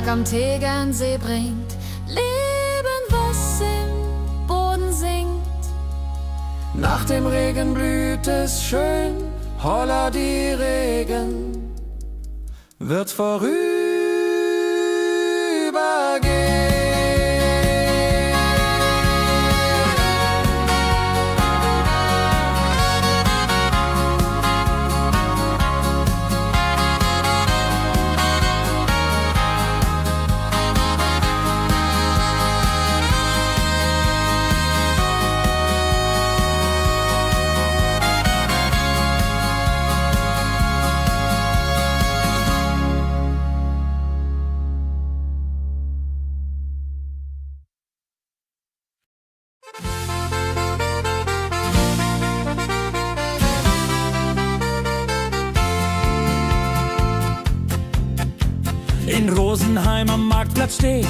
[SPEAKER 2] Am Tegernsee bringt Leben, was im Boden singt.
[SPEAKER 5] Nach dem Regen blüht es schön, holla die Regen wird vorübergehen.
[SPEAKER 4] Rosenheim am Marktplatz steht.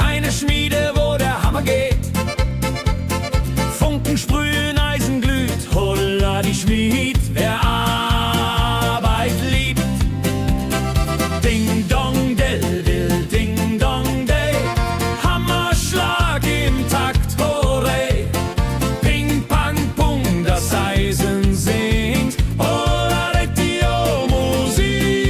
[SPEAKER 4] Eine Schmiede, wo der Hammer geht. Funken sprühen